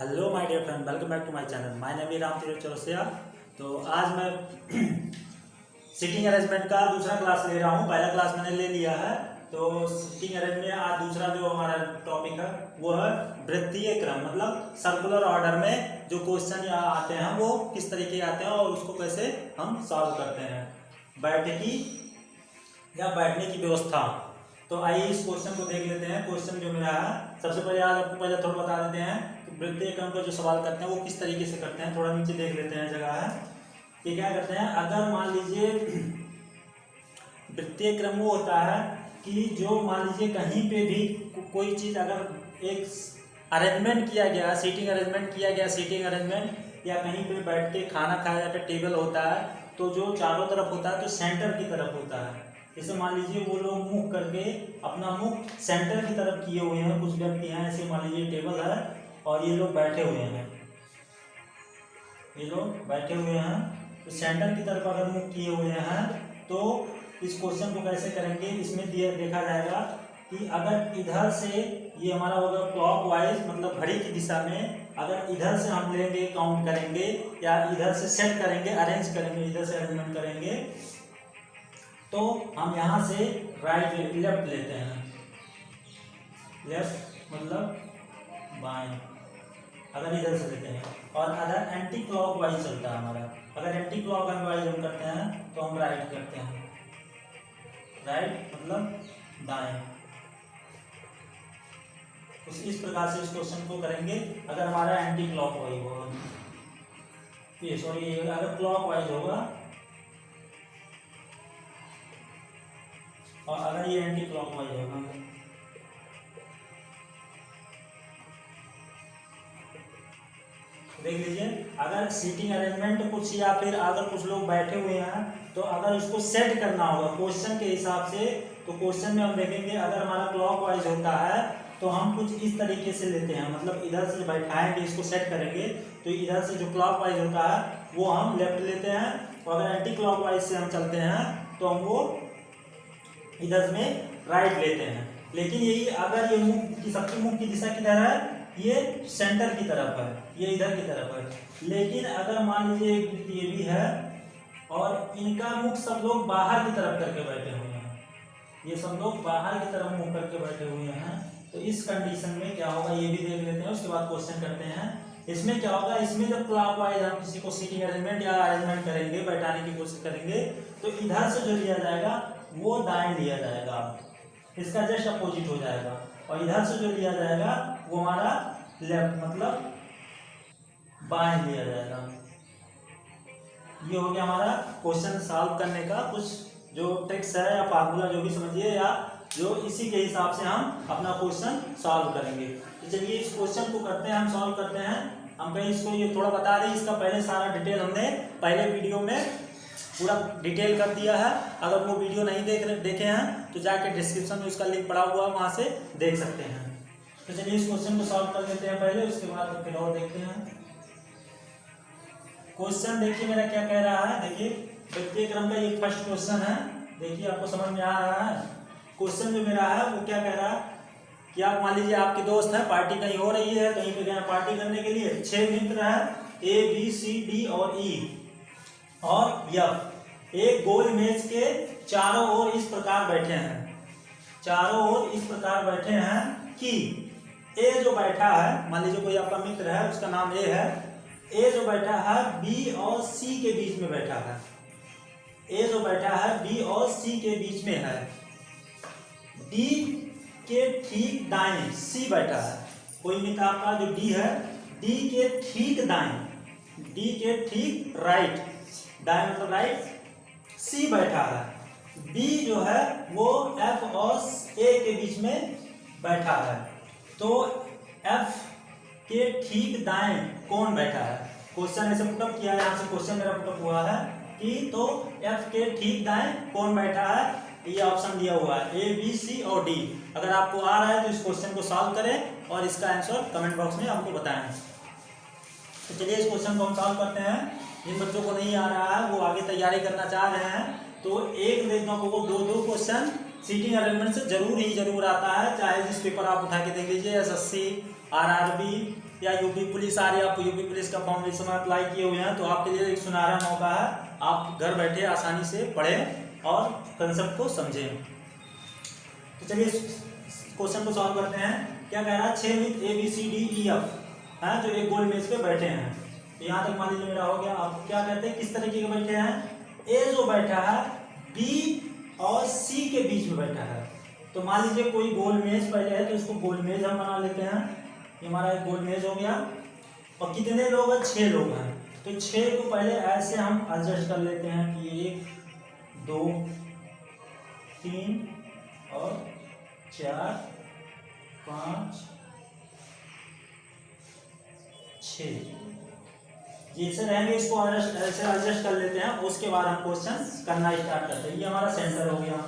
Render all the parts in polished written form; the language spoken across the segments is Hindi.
Hello my dear friend, welcome back to my channel. My name is Ram Chaurasia. तो आज मैं सीटिंग अरेंजमेंट का दूसरा क्लास ले रहा हूँ। पहला क्लास मैंने ले लिया है। तो सीटिंग अरेंजमेंट आज दूसरा जो हमारा टॉपिक है वो है वृत्तीय क्रम, मतलब सर्कुलर ऑर्डर में जो क्वेश्चन आते हैं वो किस तरीके के आते हैं और उसको कैसे हम सॉल्व करते हैं। बैठकी या बैठने की व्यवस्था। तो आइए इस क्वेश्चन को देख लेते हैं। क्वेश्चन जो मेरा है, सबसे पहले आज आपको पहले थोड़ा बता देते हैं कि वृत्तीय क्रम का जो सवाल करते हैं वो किस तरीके से करते हैं। थोड़ा नीचे देख लेते हैं, जगह है कि क्या करते हैं। अगर मान लीजिए वृत्तीय क्रम वो होता है कि जो मान लीजिए कहीं पे भी कोई चीज़ अगर एक अरेंजमेंट किया गया, सीटिंग अरेंजमेंट किया गया, सीटिंग अरेंजमेंट या कहीं पे बैठ के खाना खाया जाता है, टेबल होता है, तो जो चारों तरफ होता है तो सेंटर की तरफ होता है। जैसे मान लीजिए वो लोग मुख करके अपना मुख सेंटर की तरफ किए हुए हैं, कुछ व्यक्ति हैं ऐसे, मान लीजिए टेबल है और ये लोग बैठे हुए हैं, ये लोग बैठे हुए हैं तो सेंटर की तरफ अगर मुख किए हुए हैं तो इस क्वेश्चन को कैसे करेंगे। इसमें देखा जाएगा कि अगर इधर से ये हमारा होगा क्लॉकवाइज, मतलब घड़ी की दिशा में, अगर इधर से हम लेंगे, काउंट करेंगे या इधर से सेट करेंगे, अरेंज करेंगे, इधर से अरेंजमेंट करेंगे, तो हम यहाँ से राइट लेफ्ट लेते हैं। लेफ्ट मतलब बाएं, अगर इधर से लेते हैं, और अगर एंटी क्लॉकवाइज चलता है हमारा, अगर एंटी क्लॉकवाइज हम करते हैं तो हम राइट करते हैं। राइट मतलब दाएं। कुछ इस प्रकार से इस क्वेश्चन को करेंगे। अगर हमारा एंटी क्लॉकवाइज होगा, ये सॉरी अगर क्लॉकवाइज होगा और अगर ये एंटी क्लॉकवाइज होगा, देख लीजिए। अगर सीटिंग अरेंजमेंट कुछ या फिर अगर कुछ लोग बैठे हुए हैं तो अगर इसको सेट करना होगा क्वेश्चन के हिसाब से, तो क्वेश्चन में हम देखेंगे अगर हमारा क्लॉकवाइज होता है तो हम कुछ इस तरीके से लेते हैं, मतलब इधर से बैठाएंगे, इसको सेट करेंगे तो इधर से जो क्लॉकवाइज होता है वो हम लेफ्ट लेते हैं, और अगर एंटी क्लॉकवाइज से हम चलते हैं तो हम वो इधर में राइट लेते हैं। लेकिन यही अगर ये मुख की, सबकी मुख की दिशा किधर है, ये सेंटर की तरफ है, ये इधर की तरफ है। लेकिन अगर मान लीजिए ये भी है और इनका मुख सब लोग बाहर की तरफ करके बैठे हुए हैं, ये सब लोग बाहर की तरफ मुख करके बैठे हुए हैं, तो इस कंडीशन में क्या होगा ये भी देख लेते हैं, उसके बाद क्वेश्चन करते हैं। इसमें क्या होगा, इसमें जब क्लॉकवाइज हम किसी को सीटिंग अरेंजमेंट या अरेंजमेंट करेंगे, बैठाने की कोशिश करेंगे, तो इधर से जो लिया जाएगा वो दाएं लिया जाएगा, इसका जस्ट अपोजिट हो जाएगा, और इधर से जो लिया जाएगा वो हमारा लेफ्ट मतलब बाएं लिया जाएगा। ये हो गया हमारा क्वेश्चन सॉल्व करने का कुछ जो ट्रिक्स है या फार्मूला जो भी समझिए, या जो इसी के हिसाब से हम अपना क्वेश्चन सॉल्व करेंगे। तो चलिए इस क्वेश्चन को करते हैं, हम सॉल्व करते हैं। हम कहीं इसको ये थोड़ा बता दें, इसका पहले सारा डिटेल हमने पहले वीडियो में पूरा डिटेल कर दिया है। अगर वो वीडियो नहीं देखे हैं तो जाके डिस्क्रिप्शन में उसका लिंक पड़ा हुआ है, वहाँ से देख सकते हैं। तो चलिए इस क्वेश्चन को सॉल्व कर लेते हैं पहले, उसके बाद फिर और देखते हैं। क्वेश्चन देखिए मेरा क्या कह रहा है। देखिए वृत्तीय क्रम का ये फर्स्ट क्वेश्चन है, देखिए आपको समझ में आ रहा है। क्वेश्चन जो मेरा है वो क्या कह रहा है कि आप मान लीजिए आपके दोस्त हैं, पार्टी कहीं हो रही है, कहीं पे गए पार्टी करने के लिए, 6 मित्र हैं ABCD और E और F, एक गोल मेज के चारों ओर इस प्रकार बैठे हैं, चारों ओर इस प्रकार बैठे हैं कि ए जो बैठा है, मान लीजिए कोई आपका मित्र है, उसका नाम ए है, ए जो बैठा है बी और सी के बीच में बैठा है, ए जो बैठा है बी और सी के बीच में है, डी के ठीक दाएं सी बैठा है। कोई मित्र आपका जो डी है, डी के ठीक दाएं, डी के ठीक राइट, दाएं मतलब राइट, सी बैठा है, बी जो है वो एफ और ए के बीच में बैठा है। तो एफ के ठीक दाएं कौन बैठा है। क्वेश्चन ऐसे पुटअप किया है, यहाँ से क्वेश्चन मेरा पुटअप हुआ है कि तो एफ के ठीक दाएं कौन बैठा है, ये ऑप्शन दिया हुआ है ए बी सी और डी। अगर आपको आ रहा है तो इस क्वेश्चन को सॉल्व करें और इसका आंसर कमेंट बॉक्स में हमको बताएं। तो चलिए इस क्वेश्चन को हम सॉल्व करते हैं। जिन बच्चों को नहीं आ रहा है वो आगे तैयारी करना चाह रहे हैं तो एक देखना को 2-2 क्वेश्चन सीटिंग अरेंजमेंट से जरूर आता है, चाहे जिस पेपर आप उठा के देख लीजिए, SSC, RRB, या यूपी पुलिस आ रही है, आप यूपी पुलिस का फाउंडेशन में अप्लाई किए हुए हैं, तो आपके लिए एक सुनहरा मौका है, आप घर बैठे आसानी से पढ़ें और कंसेप्ट को समझें। तो चलिए क्वेश्चन को सॉल्व करते हैं। क्या कह रहा है, 6 मित्र ABCDEF हैं जो एक गोल मेज पे बैठे हैं। तो यहाँ तक मान लीजिए मेरा हो गया। आप क्या कहते हैं, किस तरीके के बैठे हैं, ए जो बैठा है बी और सी के बीच में बैठा है। तो मान लीजिए कोई गोल मेज पहले है, तो इसको गोल मेज हम बना लेते हैं। ये हमारा एक गोल मेज हो गया। और कितने लोग हैं, 6 लोग हैं। तो 6 को पहले ऐसे हम एडजस्ट कर लेते हैं कि 1 2 3 और 4 5 6 जैसे रहेंगे, इसको ऐसे एडजस्ट कर लेते हैं। उसके बाद हम क्वेश्चन करना स्टार्ट करते हैं। ये हमारा सेंटर हो गया।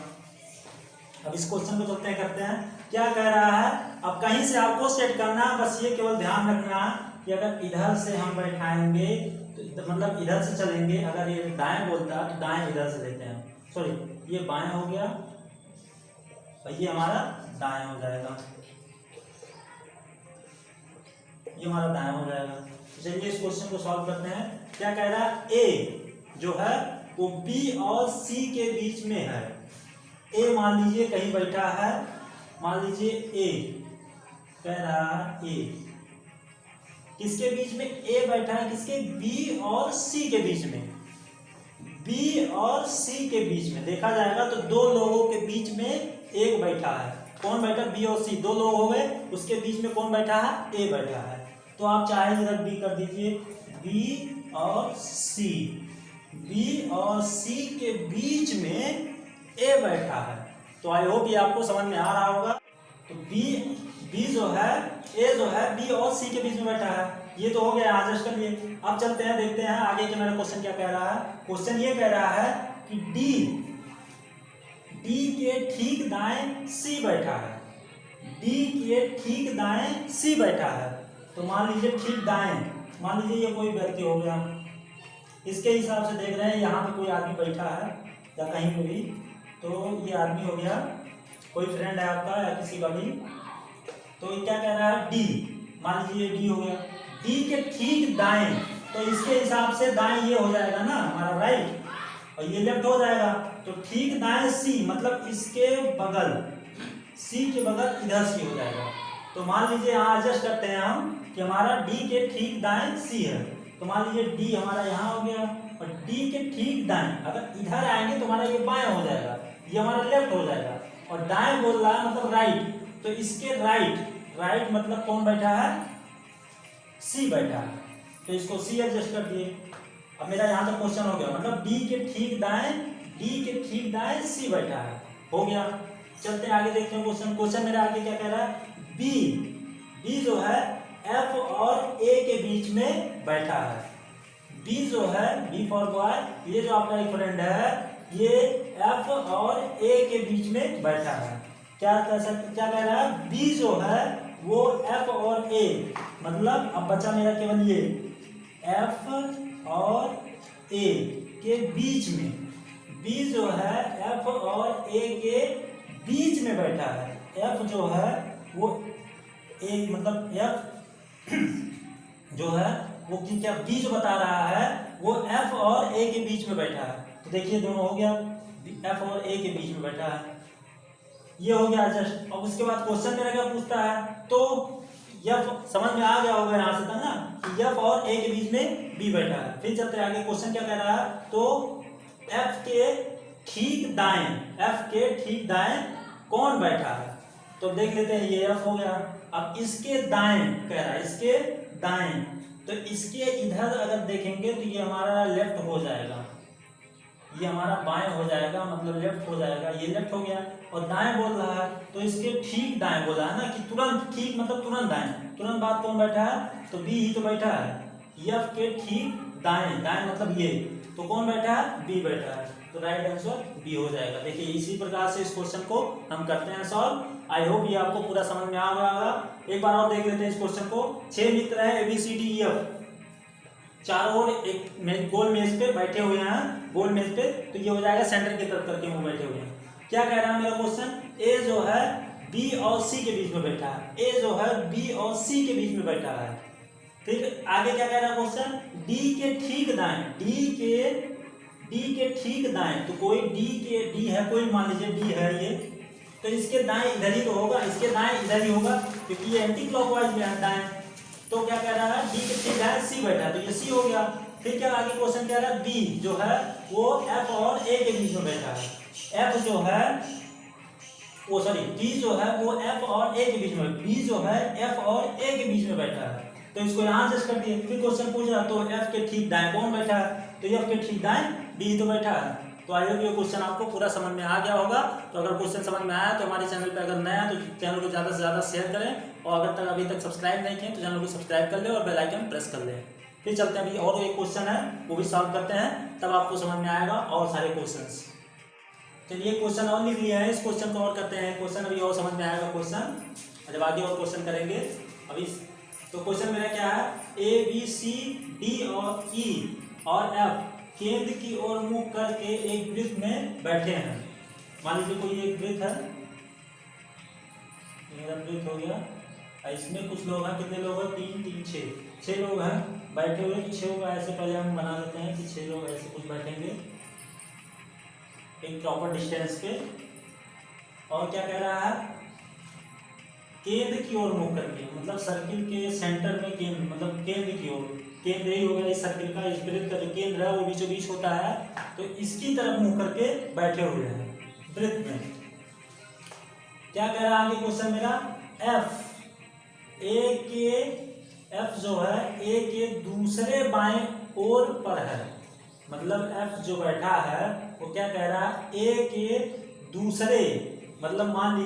अब इस क्वेश्चन को चलते हैं, करते हैं। क्या कह रहा है, अब कहीं से आपको सेट करना है, बस ये केवल ध्यान रखना कि अगर इधर से हम बैठाएंगे तो मतलब इधर से चलेंगे, अगर ये दाएं बोलता है तो दाएं इधर से लेते हैं, सॉरी ये बाएं हो गया और ये हमारा दाएं हो जाएगा, ये हमारा दाएं हो जाएगा। चलिए इस क्वेश्चन को सॉल्व करते हैं। क्या कह रहा है, ए जो है वो बी और सी के बीच में है। ए मान लीजिए कहीं बैठा है, मान लीजिए ए कह रहा है, ए किसके बीच में, ए बैठा है किसके, बी और सी के बीच में। बी और सी के बीच में देखा जाएगा तो 2 लोगों के बीच में एक बैठा है। कौन बैठा, बी और सी, 2 लोग हो गए। उसके बीच में कौन बैठा है, ए बैठा है। तो आप चाहे इधर बी कर दीजिए, बी और सी, बी और सी के बीच में ए बैठा है। तो आई होप ये आपको समझ में आ रहा होगा। तो बी जो है, ए जो है बी और सी के बीच में बैठा है। ये तो हो गया, एडजस्ट कर लिए। अब चलते हैं, देखते हैं आगे के मेरा क्वेश्चन क्या कह रहा है। क्वेश्चन ये कह रहा है कि डी के ठीक दाएं सी बैठा है। डी के ठीक दाएं सी बैठा है। तो मान लीजिए ठीक दाएं, मान लीजिए ये कोई व्यक्ति हो गया, इसके हिसाब से देख रहे हैं यहाँ पे कोई आदमी बैठा है या कहीं पे भी, तो ये आदमी हो गया, कोई फ्रेंड है आपका या किसी का भी। तो ये क्या कह रहा है, डी, मान लीजिए डी हो गया, डी के ठीक दाएं, तो इसके हिसाब से दाएं ये हो जाएगा ना हमारा राइट, और ये लेफ्ट हो जाएगा। तो ठीक दाएं सी मतलब इसके बगल, सी के बगल इधर सी हो जाएगा। तो मान लीजिए यहाँ एडजस्ट करते हैं हम कि हमारा डी के ठीक दाएं सी है। तो मान लीजिए डी हमारा यहाँ हो गया और डी के ठीक दाएं, अगर इधर आएंगे तो हमारा ये बाएं हो जाएगा, ये हमारा लेफ्ट हो जाएगा। और दाएं बोल रहा है मतलब राइट, तो इसके राइट मतलब कौन बैठा है, सी बैठा है। तो इसको सी एडजस्ट कर दिए। अब मेरा यहाँ तक क्वेश्चन हो गया, मतलब डी के ठीक दाएं सी बैठा है, हो गया। चलते आगे देखते हैं क्वेश्चन मेरा आगे क्या कह रहा है, बी जो है एफ और ए के बीच में बैठा है। बी जो है, बी फॉर बॉय, ये जो आपका एक फ्रेंड है ये एफ और ए के बीच में बैठा है। क्या कह रहा है, बी जो है वो एफ और ए, मतलब अब बचा मेरा केवल ये एफ और ए के बीच में, बी जो है एफ और ए के बीच में बैठा है। एफ जो है वो ए मतलब एफ जो है वो क्या, बी जो बता रहा है वो एफ और ए के बीच में बैठा है। तो देखिए दोनों हो गया, एफ और ए के बीच में बैठा है, ये हो गया जस्ट। अब उसके बाद क्वेश्चन मेरा क्या पूछता है, तो एफ समझ में आ गया होगा यहाँ से तक ना कि एफ और ए के बीच में बी बैठा है। फिर चलते आगे, क्वेश्चन क्या कह रहा है, तो एफ के ठीक दाएं कौन बैठा है। तो देख लेते हैं, ये एफ हो गया। अब इसके दाएं कह रहा है, इसके दाएं, तो इसके इधर अगर देखेंगे तो ये हमारा लेफ्ट हो जाएगा, ये हमारा बाएं हो जाएगा, मतलब लेफ्ट हो जाएगा, ये लेफ्ट हो गया। और दाएं बोल रहा है तो इसके ठीक दाएं बोला है ना कि तुरंत, ठीक मतलब तुरंत दाएं, तुरंत बाद कौन बैठा है, तो बी ही तो बैठा है। एफ के ठीक दाएं मतलब ये, तो कौन बैठा है, बी बैठा है। तो राइट आंसर बी हो जाएगा। देखिए इसी प्रकार से इस क्वेश्चन को हम करते हैं सॉल्व। आई होप ये आपको पूरा समझ में आ गया होगा। एक बार और देख लेते हैं इस क्वेश्चन को। 6 मित्र हैं ABCDEF, चारों ओर एक गोल मेज पे बैठे हुए हैं, गोल मेज पे, तो ये हो जाएगा सेंटर की तरफ करके वो बैठे हुए हैं। क्या कह रहा है मेरा क्वेश्चन, ए जो है बी और सी के बीच में बैठा है, ए जो है बी और सी के बीच में बैठा है। फिर आगे क्या कह रहा है क्वेश्चन, डी के ठीक दाएं, डी के ठीक दाएं, तो कोई डी है, कोई मान लीजिए डी है ये, तो इसके दाएं इधर ही तो होगा, इसके दाएं इधर ही होगा क्योंकि ये एंटी क्लॉकवाइज में है दाएं। तो क्या कह रहा है, डी के ठीक दाएं सी बैठा है, तो ये सी हो गया। फिर क्या आगे क्वेश्चन कह रहा है, बी जो है वो एफ और ए के बीच में बैठा है, एफ जो है वो सॉरी डी जो है वो एफ और ए के बीच में, बी जो है एफ और ए के बीच में बैठा है, तो इसको यहाँ से कर दिए। फिर क्वेश्चन पूछ रहा तो एफ के ठीक दाएं कौन बैठा है, तो एफ के ठीक दाएं डी तो बैठा है। तो आई होप ये क्वेश्चन आपको पूरा समझ में आ गया होगा। तो अगर क्वेश्चन समझ में आया तो हमारे चैनल पे अगर नया है तो चैनल को ज़्यादा से ज़्यादा शेयर करें, और अगर तक अभी तक सब्सक्राइब नहीं किए तो चैनल को सब्सक्राइब कर ले और बेल आइकन प्रेस कर ले। फिर चलते हैं, अभी और एक क्वेश्चन है वो भी सॉल्व करते हैं, तब आपको समझ में आएगा और सारे क्वेश्चन। चलिए क्वेश्चन और लिख लिया है, इस क्वेश्चन को और करते हैं, क्वेश्चन अभी और समझ में आएगा क्वेश्चन जब आगे और क्वेश्चन करेंगे अभी। तो क्वेश्चन मेरा क्या है, ए बी सी डी और ई और एफ केंद्र की ओर मुख करके एक वृत्त में बैठे हैं। मान लीजिए कोई एक वृत्त है, मेरा वृत्त हो गया, इसमें कुछ लोग हैं, कितने लोग हैं, 3 3 6 लोग हैं बैठे हुए। 6 को ऐसे पहले हम बना लेते हैं कि 6 लोग ऐसे कुछ बैठेंगे एक प्रॉपर डिस्टेंस पे। और क्या कह रहा है, केंद्र की ओर मुख करके, मतलब सर्किल के सेंटर में केंद्र, मतलब केंद्र की ओर, केंद्र ही हो गया इस सर्किल का, इस वृत्त का जो केंद्र है वो बीचों बीच होता है, तो इसकी तरफ मुंह करके बैठे हुए हैं वृत्त में। क्या कह रहा है आगे क्वेश्चन मेरा, एफ जो है ए के दूसरे बाएं ओर पर है, मतलब एफ जो बैठा है वो क्या कह रहा है, ए के दूसरे, मतलब मान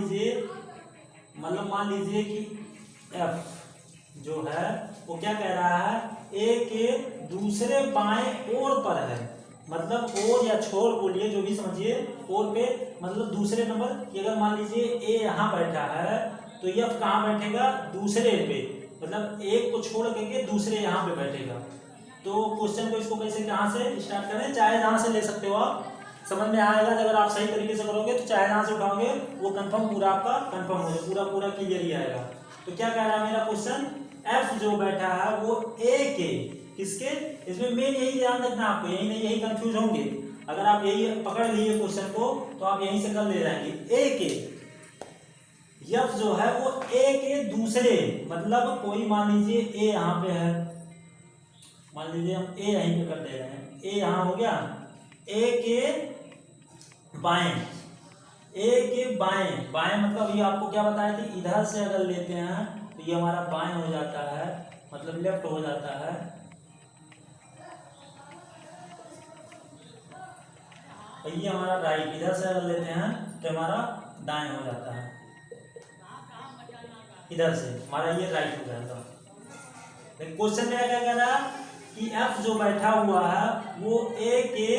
लीजिए कि एफ जो है वो क्या कह रहा है, ए के दूसरे बाएं ओर पर है, मतलब ओर या छोर बोलिए जो भी समझिए, ओर पे मतलब दूसरे नंबर कि अगर मान लीजिए ए यहाँ बैठा है तो एफ कहाँ बैठेगा, दूसरे पे, मतलब एक को छोड़ करके दूसरे यहाँ पे बैठेगा। तो क्वेश्चन को इसको कैसे कहाँ से स्टार्ट करें, चाहे जहाँ से ले सकते हो आप, समझ में आएगा अगर आप सही तरीके से करोगे, तो चाहे जहाँ से उठाओगे वो कंफर्म पूरा आपका कंफर्म हो जाएगा, पूरा क्लियर ही आएगा। तो क्या कह रहा है मेरा क्वेश्चन, एफ जो बैठा है वो ए के, किसके, इसमें मेन यही ध्यान रखना आपको, यही नहीं यही कंफ्यूज होंगे, अगर आप यही पकड़ लिए क्वेश्चन को तो आप यहीं से कर ले जाएंगे। ए के, एफ जो है वो ए के दूसरे, मतलब कोई मान लीजिए ए यहाँ पे है, मान लीजिए हम ए यहीं पे कर दे रहे हैं, ए यहाँ हो गया, ए के बाएं, ए के बाएं, बाएं मतलब ये आपको क्या बताया थी, इधर से अगर लेते हैं तो ये हमारा बाएं हो जाता है, मतलब लेफ्ट हो जाता है, और ये हमारा राइट, इधर से अगर लेते हैं तो हमारा दाएं हो जाता है, इधर से हमारा ये राइट हो जाएगा। क्वेश्चन में क्या कह रहा है कि एफ जो बैठा हुआ है वो ए के,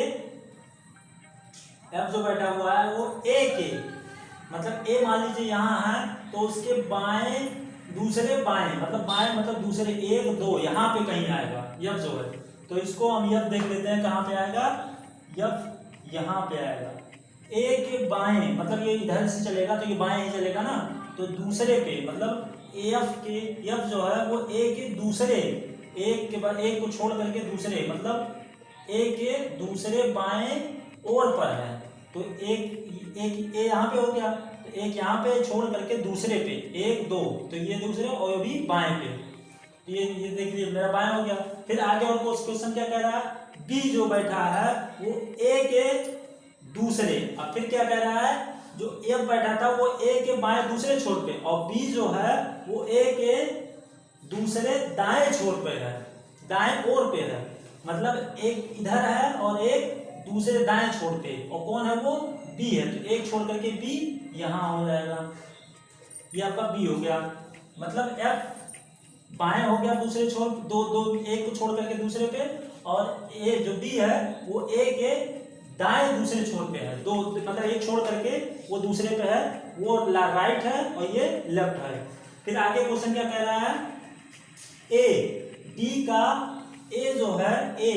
एफ जो बैठा हुआ है वो ए के, मतलब ए मान लीजिए यहाँ है तो उसके बाएं, दूसरे बाएं, मतलब बाएं मतलब दूसरे 1 2 यहाँ पे कहीं आएगा एफ जो है, तो इसको हम एफ देख लेते हैं कहाँ पे आएगा, एफ यहाँ पे आएगा, ए के बाएं, मतलब ये इधर से चलेगा तो ये बाएं ही चलेगा ना, तो दूसरे पे, मतलब एफ के, एफ जो है वो ए के दूसरे, एक के बाद एक को छोड़ करके दूसरे, मतलब ए के दूसरे बाएं ओर पर है, तो एक ए यहाँ पे हो गया, तो एक यहाँ पे छोड़ करके दूसरे पे 1 2, तो ये दूसरे और भी बाएं पे, तो ये देखिए मेरा बाएं हो गया। फिर आगे और क्वेश्चन क्या कह रहा है, बी जो बैठा है वो ए के दूसरे, अब फिर क्या कह रहा है, जो एफ बैठा था वो ए के बाएं दूसरे छोर पे, और बी जो है वो ए के दूसरे दाएं छोर पे है, दाएं ओर पे है, मतलब एक इधर है और एक दूसरे दाएं छोर पे, और कौन है वो, बी है, तो एक छोड़ करके बी यहाँ हो जाएगा, ये आपका बी हो गया, मतलब एफ बाएं हो गया दूसरे छोर, एक को छोड़ करके दूसरे पे, और ए जो बी है वो ए के दाएं दूसरे छोर पे है, दो मतलब एक छोड़ करके वो दूसरे पे है, वो राइट है और ये लेफ्ट है। फिर आगे क्वेश्चन क्या कह रहा है, ए डी का, ए जो है ए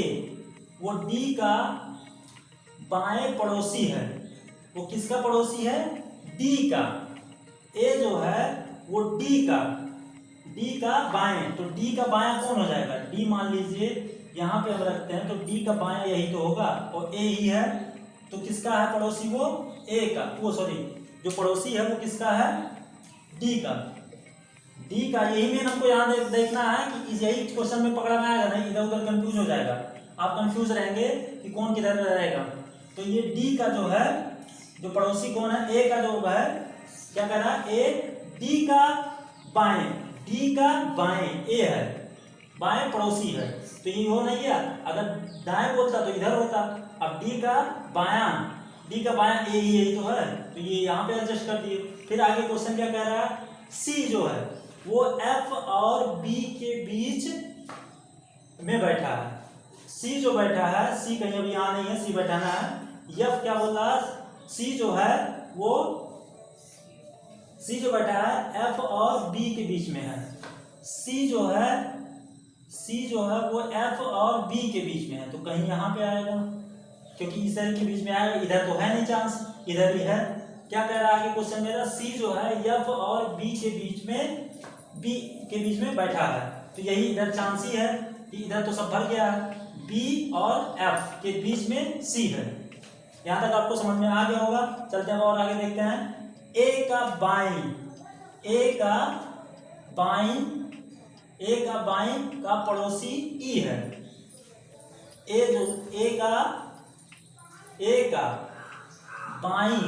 वो डी का बाएं पड़ोसी है, वो किसका पड़ोसी है, डी का, ए जो है वो डी का डी का बाएं, तो डी का बायां कौन हो जाएगा? डी मान लीजिए यहाँ पे हम रखते हैं, तो डी का बायां यही तो होगा और ए ही है, तो किसका है पड़ोसी? वो ए का, वो सॉरी जो पड़ोसी है वो किसका है? डी का। डी का यही मेन हमको यहाँ देखना है कि यही क्वेश्चन में पकड़ा में आएगा, नहीं इधर उधर कंफ्यूज हो जाएगा, आप कंफ्यूज रहेंगे कि कौन किधर रहेगा। तो ये डी का जो है, जो पड़ोसी कौन है? ए का जो है, क्या कह रहा है? ए डी का बाएं, डी का बाएं ए है, बाएं पड़ोसी है, तो ये हो नहीं गया। अगर दाएं बोलता तो इधर होता, अब डी का बायां, डी का बायां ए ही यही तो है, तो ये यहाँ पे एडजस्ट कर दिए। फिर आगे क्वेश्चन क्या कह रहा है? सी जो है वो एफ और बी के बीच में बैठा है। सी जो बैठा है, सी कहीं अभी यहाँ नहीं है, सी बैठाना है। एफ क्या बोल रहा है? सी जो है वो, सी जो बैठा है एफ और बी के बीच में है। सी जो है, सी जो है वो एफ और बी के बीच में है, तो कहीं यहाँ पे आएगा, क्योंकि इधर के बीच में आएगा, इधर तो है नहीं चांस, इधर भी है। क्या कह रहा है आगे क्वेश्चन मेरा? सी जो है एफ और बी के बीच में, बी के बीच में बैठा है, तो यही इधर चांस ही है कि इधर तो सब भर गया है, बी और एफ के बीच में सी है। यहाँ तक आपको समझ में आ गया होगा। चलते हैं और आगे देखते हैं। ए का बाईं, ए का बाईं, ए का बाईं का पड़ोसी ई है। ए जो ए का बाईं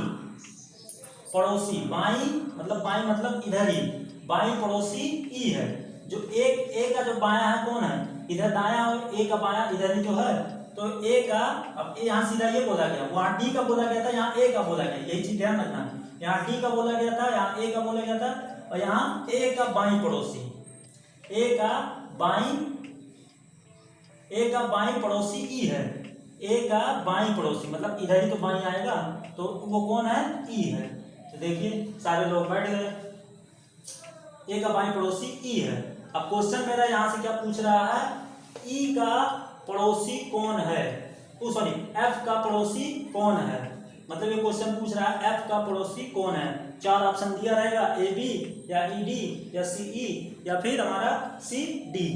पड़ोसी, बाईं मतलब इधर ही, बाईं पड़ोसी ई है। जो ए का जो बायां है कौन है? इधर दायां, और ए का बायां इधर ही जो है, तो ए का, अब ए यहाँ सीधा ये बोला गया, वहाँ डी का बोला गया था, यहाँ ए का बोला गया, यही चीज ध्यान रखना। यहाँ डी का बोला गया था, यहाँ ए का बोला गया था, और यहाँ ए का बाईं पड़ोसी, ए का बाईं पड़ोसी ई है। ए का बाईं पड़ोसी मतलब इधर ही तो बाईं आएगा, तो वो कौन है? ई है। तो देखिए सारे लोग बैठ गए, ए का बाईं पड़ोसी ई है। अब क्वेश्चन मेरा यहाँ से क्या पूछ रहा है? ई का पड़ोसी कौन है? सॉरी, एफ का पड़ोसी कौन है? मतलब ये क्वेश्चन पूछ रहा है एफ का पड़ोसी कौन है। चार ऑप्शन दिया रहेगा, ए बी या ई डी या सी ई या फिर हमारा सी डी।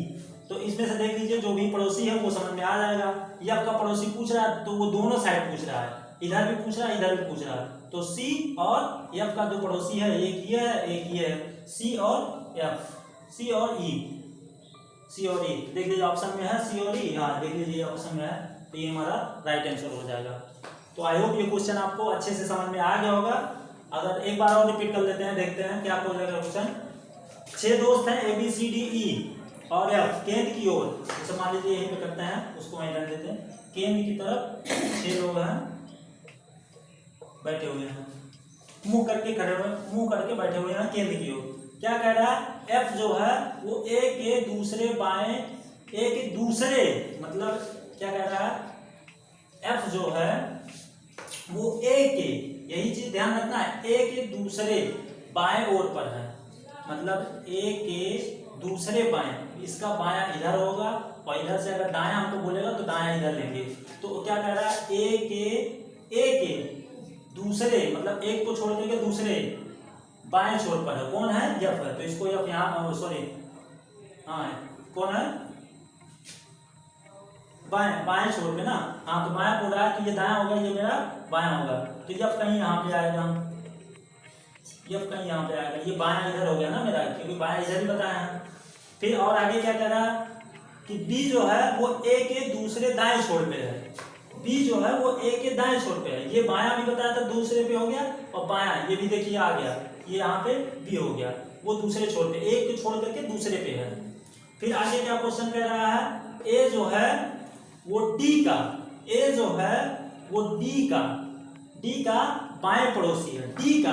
तो इसमें से देख लीजिए जो भी पड़ोसी है वो समझ में आ जाएगा। एफ का पड़ोसी पूछ रहा है, तो वो दोनों साइड पूछ रहा है, इधर भी पूछ रहा है, इधर भी पूछ रहा है। तो सी और एफ का जो पड़ोसी है, एक ये है, एक ये है, सी और एफ, सी और ई, सी और ई। देख लीजिए ऑप्शन में है सी और ई, हाँ देख लीजिए ऑप्शन में है, तो ये हमारा राइट आंसर हो जाएगा। तो आई होप ये क्वेश्चन आपको अच्छे से समझ में आ गया होगा। अगर एक बार और रिपीट कर लेते हैं, देखते हैं क्या हो जाएगा क्वेश्चन। 6 दोस्त हैं, A B C D E और एफ केंद्र की ओर, जैसे मान लीजिए यहीं पे करते हैं, उसको वहीं रख देते हैं, केंद्र की तरफ 6 लोग हैं, बैठे हुए हैं, मुंह करके बैठे हुए हैं केंद्र की ओर। क्या कह रहा है? एफ जो है वो ए के दूसरे बाएं, ए के दूसरे मतलब क्या कह रहा है? एफ जो है वो ए के, यही चीज ध्यान रखना है, ए के दूसरे बाएं ओर पर है, मतलब ए के दूसरे बाएं, इसका बायां इधर होगा और इधर से अगर दायां हमको बोलेगा तो दायां इधर लेंगे। तो क्या कह रहा है? ए के दूसरे मतलब एक को छोड़ करके दूसरे बाएं छोर पर है, कौन है? एफ है। तो इसको एफ यहाँ, सॉरी हाँ कौन है? बाएं छोर पे ना, हाँ तो बायां बोल रहा है, तो ये दायां होगा, ये मेरा बायां होगा, तो एफ कहीं यहाँ पे आएगा, एफ कहीं यहाँ पे आएगा, ये बायां इधर हो गया ना मेरा, क्योंकि बायां इधर ही बताया है। फिर और आगे क्या कह रहा है कि बी जो है वो ए के दूसरे दाएं छोर पे है, बी जो है वो ए के दाएं छोर पे है, ये बायां भी बताया था दूसरे पे हो गया, और बायां ये भी देखिए आ गया, ये यहाँ पे बी हो गया, वो दूसरे छोर पे, एक को छोड़ करके दूसरे पे है। फिर आगे क्या क्वेश्चन कह रहा है? ए जो है वो डी का, ए जो है वो डी का बाएं पड़ोसी है, डी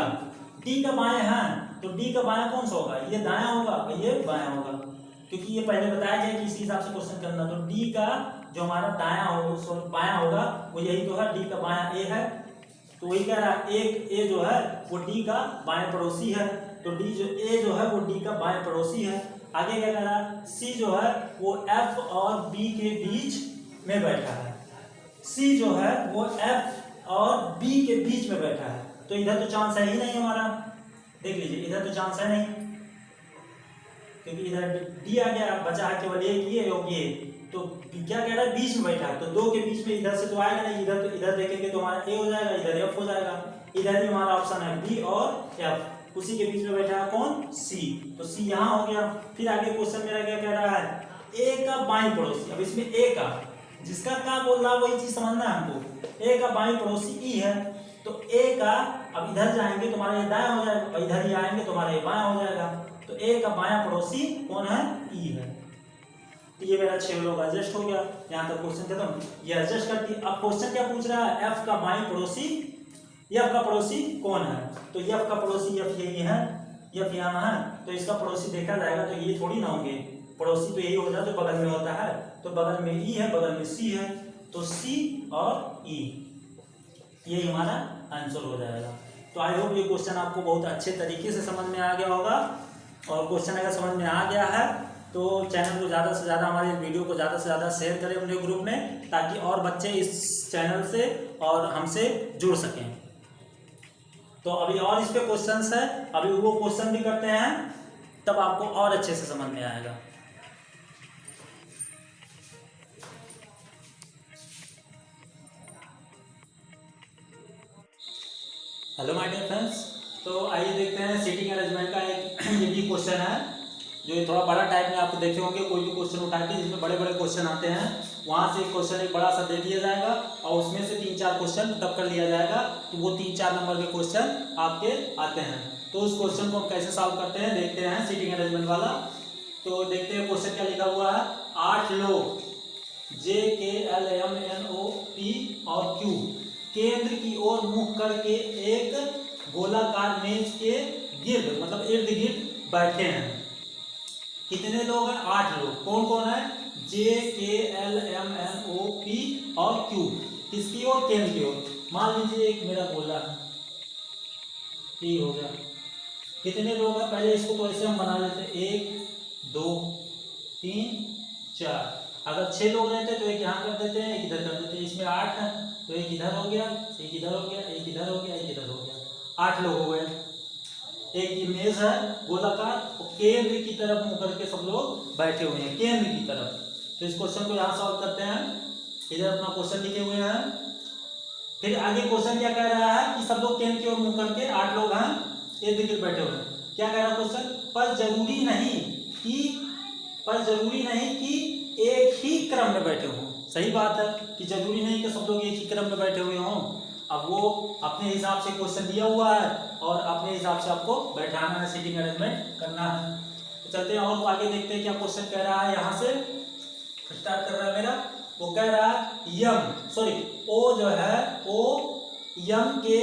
का बाएं है, तो डी का बायां कौन सा होगा? ये दायां होगा और ये बायां होगा, क्योंकि ये पहले बताया गया कि इसी हिसाब से क्वेश्चन करना। तो डी का जो हमारा दायां होगा, बायां होगा, वो यही तो है, डी का बायां ए है, तो वही कह रहा है एक ए जो है वो डी का बाएं पड़ोसी है, तो ए जो है वो डी का बाएं पड़ोसी है। आगे क्या कह रहा है? सी जो है वो एफ और बी के बीच में बैठा है, सी जो है वो एफ और बी के बीच में बैठा है, तो इधर तो चांस है ही नहीं हमारा, देख लीजिए इधर तो चांस है नहीं, क्योंकि इधर डी आ गया, बचा है केवल एक ये और ये। तो क्या कह रहा है, बीच में बैठा है, तो दो के बीच में इधर से तो आएगा नहीं, इधर तो इधर देखेंगे तो हमारा ए हो जाएगा, इधर एफ हो जाएगा। इधर भी हमारा ऑप्शन है बी और एफ, उसी के बीच में बैठा है कौन, सी, तो सी यहाँ हो गया। फिर आगे क्वेश्चन मेरा क्या कह रहा है, ए का बाईं पड़ोसी। अब इसमें ए का, जिसका क्या बोल रहा है वही चीज समझना है हमको। ए का बाईं पड़ोसी ई है, तो ए का, अब इधर जाएंगे तो हमारा ये दायां हो जाएगा, और इधर ही आएंगे तो हमारा ये बायां हो जाएगा। तो ए का बायां पड़ोसी कौन है, ई है। तो ये मेरा 6 लोग एडजस्ट हो गया। यहाँ तक क्वेश्चन खत्म, ये एडजस्ट करती। अब क्वेश्चन क्या पूछ रहा है, एफ का बाईं पड़ोसी, एफ का पड़ोसी कौन है। तो एफ का पड़ोसी एफ यही है, एफ यहाँ है, तो इसका पड़ोसी देखा जाएगा तो ये थोड़ी ना होंगे, पड़ोसी तो यही होता है जो बगल में होता है। तो बगल में ई है, बगल में सी है, तो सी और ई, ये हमारा आंसर हो जाएगा। तो आई होप ये क्वेश्चन आपको बहुत अच्छे तरीके से समझ में आ गया होगा। और क्वेश्चन अगर समझ में आ गया है तो चैनल को ज़्यादा से ज़्यादा, हमारे वीडियो को ज़्यादा से ज़्यादा शेयर करें अपने ग्रुप में, ताकि और बच्चे इस चैनल से और हमसे जुड़ सकें। तो अभी और इस पे क्वेश्चंस है, अभी वो क्वेश्चन भी करते हैं, तब आपको और अच्छे से समझ में आएगा। हेलो माय डियर फ्रेंड्स, तो आइए देखते हैं सीटिंग अरेंजमेंट का एक ये भी क्वेश्चन है, जो ये थोड़ा बड़ा टाइप में आपको देखे होंगे। कोई भी क्वेश्चन उठा के जिसमें बड़े बड़े क्वेश्चन आते हैं, वहाँ से एक क्वेश्चन एक बड़ा सा दे दिया जाएगा और उसमें से 3-4 क्वेश्चन तब कर लिया जाएगा, तो वो 3-4 नंबर के क्वेश्चन आपके आते हैं। तो उस क्वेश्चन को हम कैसे सॉल्व करते हैं देखते हैं, सीटिंग अरेंजमेंट वाला। तो देखते हैं क्वेश्चन क्या लिखा हुआ है। 8 लोग J K L M N O P और क्यू केंद्र की ओर मुख करके एक गोलाकार मेज के गिर्द, मतलब इर्द गिर्द बैठे हैं। कितने लोग हैं, 8 लोग। कौन कौन है, J K L M N O P और क्यू, किसकी ओर, केंद्र की ओर। मान लीजिए एक मेरा गोला है, ठीक हो गया। कितने लोग हैं, पहले इसको तो ऐसे हम बना लेते, 1 2 3 4। अगर 6 लोग रहते तो एक यहाँ कर देते हैं, एक इधर कर देते हैं। इसमें 8 है तो एक इधर हो गया, एक इधर हो गया, एक इधर हो गया, एक इधर हो गया, 8 लोग हो गए। एक इमेज है गोलाकार, और केंद्र की तरफ मुंह करके सब लोग बैठे हुए हैं, केंद्र की तरफ। तो इस क्वेश्चन को यहाँ सॉल्व करते हैं। इधर अपना क्वेश्चन लिखे हुए हैं। फिर आगे क्वेश्चन क्या कह रहा है कि सब लोग केंद्र की ओर मुंह करके 8 लोग हैं, इर्द गिर्द बैठे हुए हैं। क्या कह रहा है क्वेश्चन, पर जरूरी नहीं कि एक ही क्रम में बैठे हों। सही बात है कि जरूरी नहीं कि सब लोग एक ही क्रम में बैठे हुए हों। अब वो अपने हिसाब से क्वेश्चन दिया हुआ है और अपने हिसाब से आपको बैठाना है, सीटिंग अरेंजमेंट करना है। तो चलते हैं और आगे देखते हैं क्या क्वेश्चन कह रहा है। यहाँ से स्टार्ट कर रहा है मेरा, वो कह रहा है ओ जो है, ओ यम के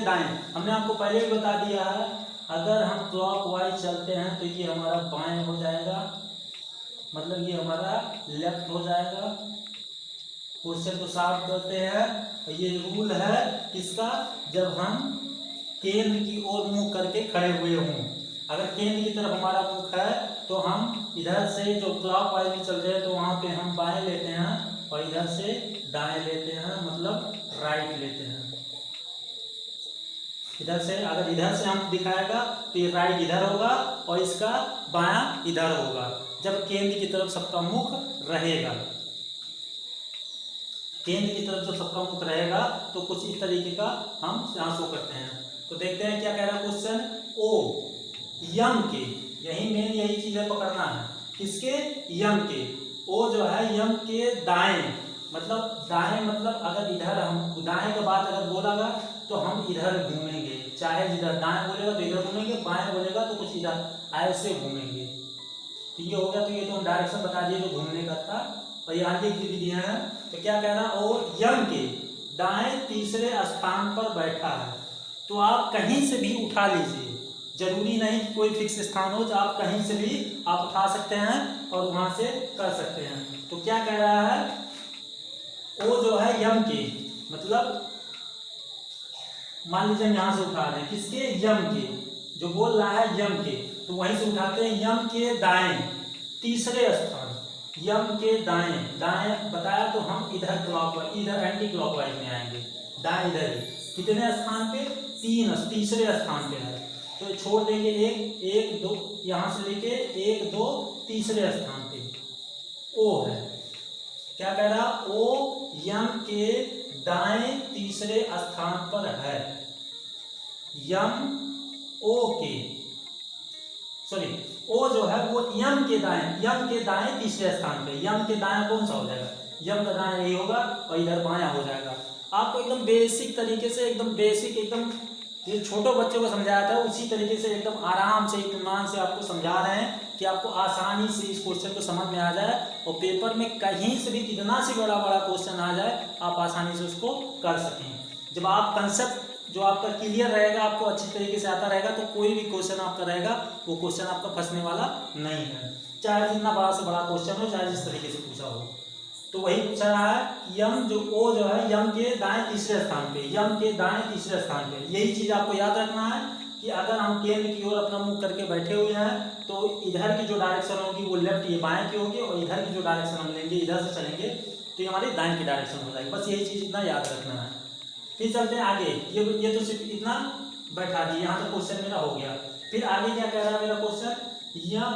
दाएं। हमने आपको पहले भी बता दिया है, अगर हम क्लॉकवाइज चलते हैं तो ये हमारा बाएं हो जाएगा, मतलब ये हमारा लेफ्ट हो जाएगा। क्वेश्चन को साफ करते हैं। ये रूल है किसका, जब हम केंद्र की ओर मुंह करके खड़े हुए हों। अगर केंद्र की तरफ हमारा मुख है तो हम इधर से जो क्लॉकवाइज में चल रहे हैं तो वहाँ पे हम बाएं लेते हैं, और इधर से दाएं लेते हैं, मतलब राइट लेते हैं। इधर से, अगर इधर से हम दिखाएगा तो ये राइट इधर होगा और इसका बायां इधर होगा, जब केंद्र की तरफ सबका मुख रहेगा। केंद्र की तरफ जब सबका मुख रहेगा तो कुछ इस तरीके का हम यहाँ शो करते हैं। तो देखते हैं क्या कह रहा है क्वेश्चन। ओ यम के, यही चीज है पकड़ना है, किसके, यम के। ओ जो है यम के दाएं, मतलब दाएं, मतलब अगर इधर हम दाएं के बाद अगर बोलेगा तो हम इधर घूमेंगे, चाहे जिधर दाएं बोलेगा तो इधर घूमेंगे, बाएं बोलेगा तो कुछ इधर ऐसे घूमेंगे। तो ये हो गया, तो ये तो हम डायरेक्शन बता दिए जो घूमने का था। और ये आगे भी दिया है, तो क्या कह रहा है, ओ यम के दाएं तीसरे स्थान पर बैठा है। तो आप कहीं से भी उठा लीजिए, जरूरी नहीं कि कोई फिक्स स्थान हो, तो आप कहीं से भी आप उठा सकते हैं और वहां से कर सकते हैं। तो क्या कह रहा है, ओ जो है यम के, मतलब मान लीजिए हम यहाँ से उठा रहे हैं, किसके, यम के, जो बोल रहा है यम के, तो वहीं से उठाते हैं। यम के दाएं तीसरे स्थान, यम के दाएं बताया तो हम इधर क्लॉकवाइज, इधर एंटी क्लॉकवाइज में आएंगे, दाएं इधर ही। कितने स्थान पे, तीसरे स्थान पे है। तो छोड़ देंगे एक दो, यहाँ से लेके 1 2 तीसरे स्थान पे ओ है। क्या कह रहा, ओ यम के दाएं तीसरे स्थान पर है। यम ओ के सॉरी ओ जो है वो यम के दाएं तीसरे स्थान पे। यम के दाएं कौन सा हो जाएगा, यम का दाएं यही होगा और इधर बायां हो जाएगा। आपको एकदम बेसिक तरीके से एकदम ये छोटे बच्चों को समझाया था उसी तरीके से एकदम आराम से इत्मीनान से आपको समझा रहे हैं कि आपको आसानी से इस क्वेश्चन को समझ में आ जाए और पेपर में कहीं से भी कितना से बड़ा क्वेश्चन आ जाए आप आसानी से उसको कर सकें। जब आप कंसेप्ट जो आपका क्लियर रहेगा, आपको अच्छी तरीके से आता रहेगा, तो कोई भी क्वेश्चन आपका रहेगा वो क्वेश्चन आपका फंसने वाला नहीं है, चाहे जितना बड़ा से बड़ा क्वेश्चन हो, चाहे जिस तरीके से पूछा हो। तो वही पूछा रहा है यम जो ओ जो है यम के दाएं तीसरे स्थान पे, यम के दाएं तीसरे स्थान पे। यही चीज आपको याद रखना है कि अगर हम केंद्र की ओर अपना मुंह करके बैठे हुए हैं तो इधर की जो डायरेक्शन होगी वो लेफ्ट, ये बाएं की होगी, और इधर की जो डायरेक्शन हम लेंगे, इधर से चलेंगे तो ये हमारी दाएं की डायरेक्शन हो जाएगी। बस यही चीज इतना याद रखना है। फिर चलते हैं आगे। ये तो सिर्फ इतना बैठा दिए, यहाँ तक क्वेश्चन मेरा हो गया। फिर आगे क्या कह रहा है मेरा क्वेश्चन, यम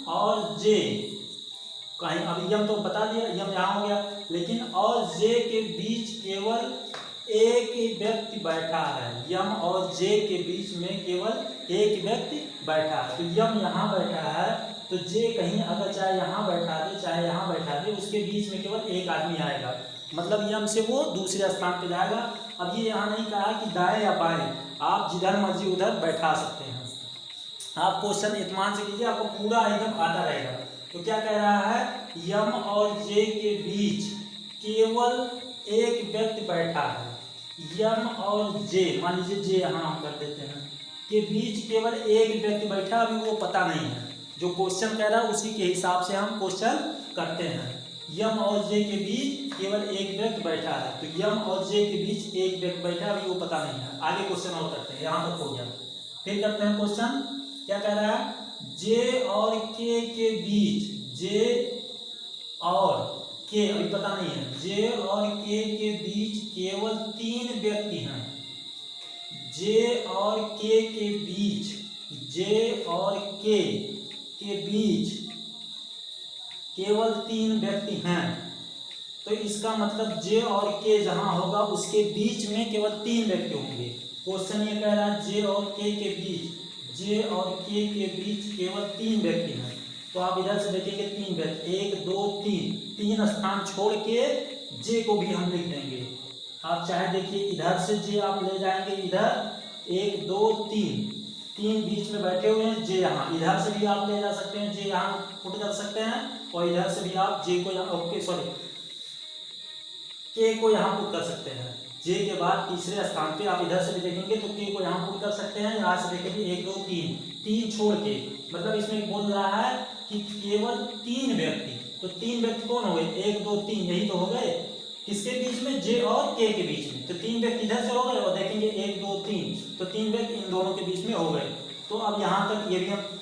और जे कहीं, अभी यम तो बता दिया, यम यहाँ हो गया, लेकिन और जे के बीच केवल एक व्यक्ति बैठा है। यम और जे के बीच में केवल एक व्यक्ति बैठा है। तो यम यहाँ बैठा है तो जे कहीं अगर चाहे यहाँ बैठा दे चाहे यहाँ बैठा दे, उसके बीच में केवल एक आदमी आएगा, मतलब यम से वो दूसरे स्थान पे जाएगा। अब ये यहाँ नहीं कहा कि दाएं या बाएं, आप जिधर मर्जी उधर बैठा सकते हैं। आप क्वेश्चन इत्मीनान से कीजिए, आपको पूरा एकदम आता रहेगा। तो क्या कह रहा है, यम और जे के बीच केवल एक व्यक्ति बैठा है। यम और जे, मान लीजिए जे यहाँ हम कर देते हैं, के बीच केवल एक व्यक्ति बैठा, अभी वो पता नहीं है, जो क्वेश्चन कह रहा है उसी के हिसाब से हम क्वेश्चन करते हैं। यम और जे के बीच केवल एक व्यक्ति बैठा है, तो यम और जे के बीच एक व्यक्ति बैठा है, अभी वो पता नहीं है। आगे क्वेश्चन और करते हैं, यहाँ तक हो गया। फिर करते हैं क्वेश्चन, क्या कह रहा है, जे और के बीच, जे और के अभी पता नहीं है, जे और के बीच केवल 3 व्यक्ति हैं। जे और के बीच, जे और के बीच केवल 3 व्यक्ति हैं। तो इसका मतलब जे और के जहां होगा उसके बीच में केवल 3 व्यक्ति होंगे। क्वेश्चन ये कह रहा है जे और के बीच, जे और के बीच केवल 3 व्यक्ति हैं। तो आप इधर से देखेंगे 3 व्यक्ति, 1 2 3 स्थान छोड़ के जे को भी हम लिख देंगे। आप चाहे देखिए इधर से जे आप ले जाएंगे, इधर 1 2 3 बीच में बैठे हुए हैं, जे यहाँ, इधर से भी आप ले जा सकते हैं, जे यहाँ पुट कर सकते हैं, और इधर से भी आप जे को यहाँ के को यहाँ पुट कर सकते हैं। जे के बाद तीसरे स्थान पे आप इधर से भी देखेंगे तो के को यहाँ पुट कर सकते हैं। यहाँ से देखेंगे 1 2 3 छोड़ के, मतलब इसमें बोल रहा है कि केवल 3 व्यक्ति। तो 3 व्यक्ति कौन हो गए, 1 2 3, यही तो हो गए। किसके बीच में, जे और के बीच में। तो 3 व्यक्ति इधर से हो गए, और देखेंगे 1 2 3, तो 3 व्यक्ति इन दोनों के बीच में हो गए। तो अब यहाँ तक ये भी हम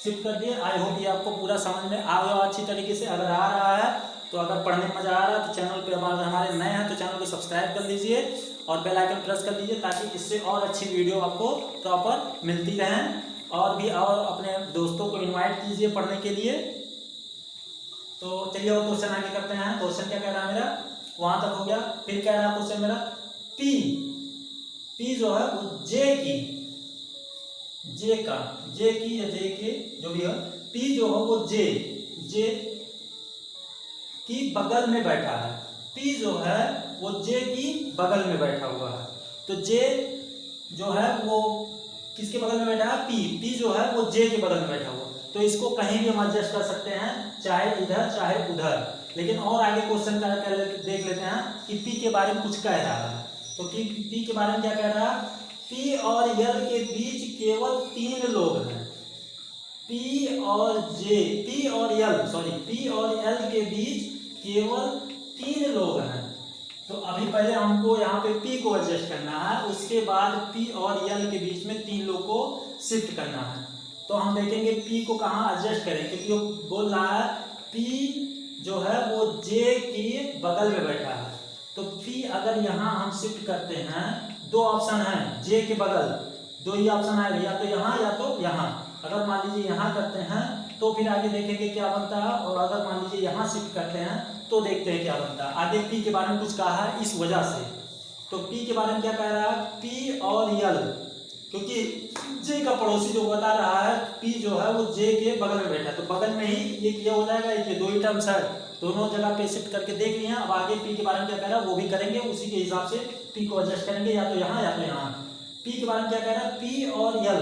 शिफ्ट कर दिए। आई होप ये आपको पूरा समझ में आ गया अच्छी तरीके से। अगर आ रहा है तो, अगर पढ़ने में मजा आ रहा है तो चैनल पे हमारे नए हैं तो चैनल को सब्सक्राइब कर लीजिए और बेल आइकन प्रेस कर लीजिए, ताकि इससे और अच्छी वीडियो आपको प्रॉपर मिलती रहें। और अपने दोस्तों को इनवाइट कीजिए पढ़ने के लिए। तो चलिए और क्वेश्चन आगे करते हैं। क्वेश्चन क्या कह रहा है मेरा, वहां तक हो गया। फिर कह रहा है क्वेश्चन मेरा, पी जो है वो जे की या जे के जो भी है, पी जो है वो जे की बगल में बैठा है। पी जो है वो जे की बगल में बैठा हुआ है। तो जे जो है वो किसके बगल में बैठा है, पी जो है वो जे के बगल में बैठा हुआ। तो इसको कहीं भी हम एडजस्ट कर सकते हैं, चाहे इधर चाहे उधर। लेकिन और आगे क्वेश्चन का देख लेते हैं कि पी के बारे में कुछ कह रहा है। तो पी के बारे में क्या कह रहा है, पी और यल के बीच केवल 3 लोग हैं। पी और यल के बीच केवल 3 लोग हैं। तो अभी पहले हमको यहाँ पे पी को एडजस्ट करना है, उसके बाद पी और यल के बीच में 3 लोग को शिफ्ट करना है। तो हम देखेंगे पी को कहाँ एडजस्ट करें, क्योंकि वो बोल रहा है पी जो है वो जे के बगल में बैठा है। तो पी अगर यहाँ हम शिफ्ट करते हैं दो ऑप्शन हैं जे के बगल, दो ही ऑप्शन आएगा, या तो यहाँ या तो यहाँ। अगर मान लीजिए यहाँ करते हैं तो फिर आगे देखेंगे क्या बनता है, और अगर मान लीजिए यहाँ शिफ्ट करते हैं तो देखते हैं क्या बनता है। आगे पी के बारे में कुछ कहा है इस वजह से, तो पी के बारे में क्या कह रहा है, पी और यल, क्योंकि जे का पड़ोसी जो बता रहा है पी जो है वो जे के बगल में बैठा है, तो बगल में ही ये हो जाएगा, ये दो ही टर्म्स है, दोनों जगह पे शिफ्ट करके देख लिए। अब आगे पी के बारे में क्या कह रहा है वो भी करेंगे, उसी के हिसाब से पी को एडजस्ट करेंगे, या तो यहाँ या तो यहाँ। पी के बारे में क्या कह रहा है, पी और यल,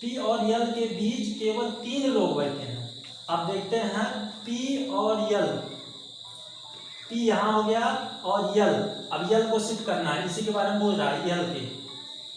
पी और यल के बीच केवल 3 लोग बैठे हैं। अब देखते हैं पी और यल, पी यहाँ हो गया और यल, अब यल को शिफ्ट करना है, इसी के बारे में बोल रहा है यल के।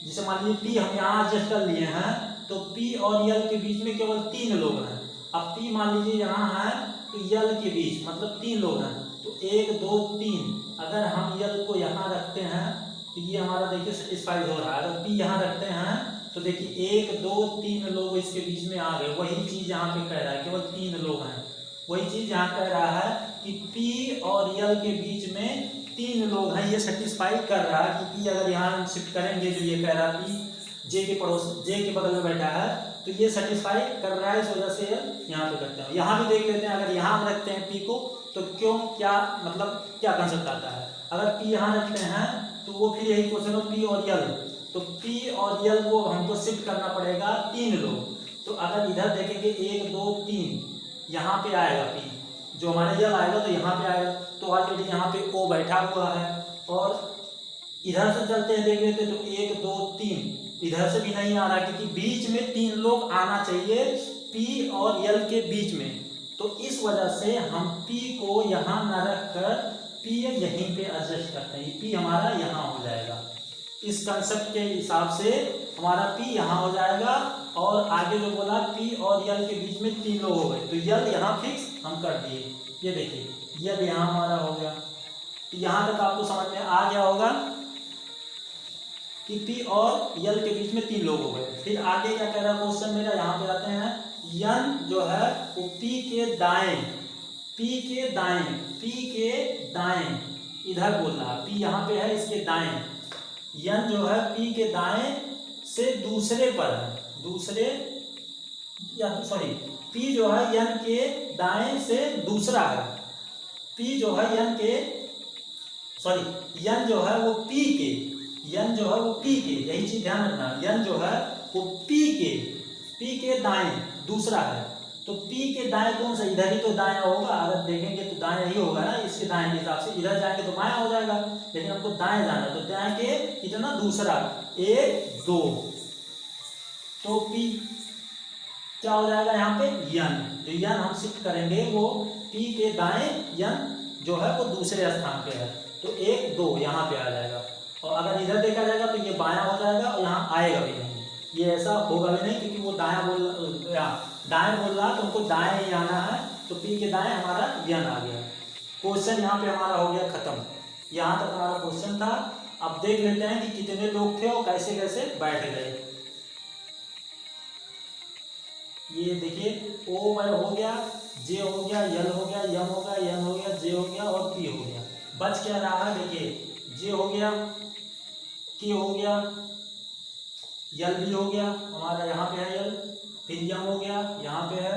जैसे मान लीजिए पी हम यहाँ एडजस्ट कर लिए हैं, तो पी और यल के बीच में केवल 3 लोग हैं। अब पी मान लीजिए यहाँ है तो यल के बीच मतलब 3 लोग हैं, तो 1 2 3। अगर हम यल को यहाँ रखते हैं तो ये हमारा देखिए सेटिस्फाइड हो रहा है। अगर पी यहाँ रखते हैं तो देखिए 1 2 3 लोग इसके बीच में आ गए, वही चीज यहाँ पे कह रहा है केवल 3 लोग हैं। वही चीज यहाँ कह रहा है कि पी और यल के बीच में 3 लोग हैं, ये सेटिस्फाई कर रहा है कि पी अगर यहाँ शिफ्ट करेंगे, जो ये कह रहा है पी जे के पड़ोस जे के बगल में बैठा है, तो ये सेटिस्फाई कर रहा है, इस वजह से यहाँ पे करते हैं। यहाँ भी देख लेते हैं, अगर यहाँ हम रखते हैं पी को तो क्यों, क्या मतलब क्या कंसेप्ट आता है। अगर पी यहाँ रखते हैं तो वो फिर यही क्वेश्चन हो पी और यल, तो पी और यल को हमको शिफ्ट करना पड़ेगा 3 लोग। तो अगर इधर देखेंगे 1 2 3, यहाँ पे आएगा पी, जो हमारे यल आएगा तो यहाँ पे आएगा, तो ऑलरेडी यहाँ पे ओ बैठा हुआ है। और इधर से चलते हैं देख लेते तो 1 2 3, इधर से भी नहीं आ रहा, क्योंकि बीच में 3 लोग आना चाहिए पी और यल के बीच में। तो इस वजह से हम पी को यहाँ न रख कर पी यहीं पे एडजस्ट करते हैं, पी हमारा यहाँ हो जाएगा। इस कंसेप्ट के हिसाब से हमारा पी यहाँ हो जाएगा, और आगे जो बोला पी और यल के बीच में 3 लोग हो गए, तो यल यहाँ फिक्स हम कर दिए। ये देखिए यल यहाँ हमारा हो गया। तो यहाँ तक आपको समझ में आ गया होगा कि पी और यल के बीच में 3 लोग हो गए। फिर आगे क्या कह रहा है क्वेश्चन मेरा, यहाँ पे आते हैं। यन जो है वो पी के दाएं, पी के दाएं, पी के दाएं इधर बोल रहा है, पी यहाँ पे है इसके दाएं। यन जो है पी के दाएं से दूसरे पर है, दूसरे या सॉरी पी जो है यन के दाएं से दूसरा है। पी जो है यन के सॉरी यन जो है वो पी के, यन जो है वो पी के, यही चीज ध्यान रखना, यन जो है वो पी के दाएं दूसरा है। तो पी के दाएं कौन सा, इधर ही तो दाएं होगा, अगर देखेंगे तो दाएं ही होगा ना, इसके दाएं के हिसाब से इधर जाएंगे तो बाएं हो जाएगा, लेकिन हमको दाएं जाना है, तो दाएं के कितना दूसरा 1 2, तो पी क्या हो जाएगा यहाँ पे यन, जो यन हम शिफ्ट करेंगे वो पी के दाएं यन जो है वो दूसरे स्थान पे है, तो 1 2 यहाँ पे आ जाएगा। और अगर इधर देखा जाएगा तो ये बायां हो जाएगा और यहाँ आएगा भी नहीं, ये ऐसा होगा भी नहीं, क्योंकि वो दाएं बोल रहा तो उनको दाएं ही आना है, तो पी के दाएं हमारा यन आ गया। क्वेश्चन यहाँ पे हमारा हो गया खत्म, यहाँ तक हमारा क्वेश्चन था। अब देख लेते हैं कि कितने लोग थे और कैसे कैसे बैठ गए। ये देखिए ओ हो गया, जे हो गया, यल हो गया, यम हो गया, यन हो गया, जे हो गया और पी हो गया। बच क्या रहा है, देखिए जे हो गया, के हो गया, यल भी हो गया हमारा, यहाँ पे है यल, फिर यम हो गया यहाँ पे है,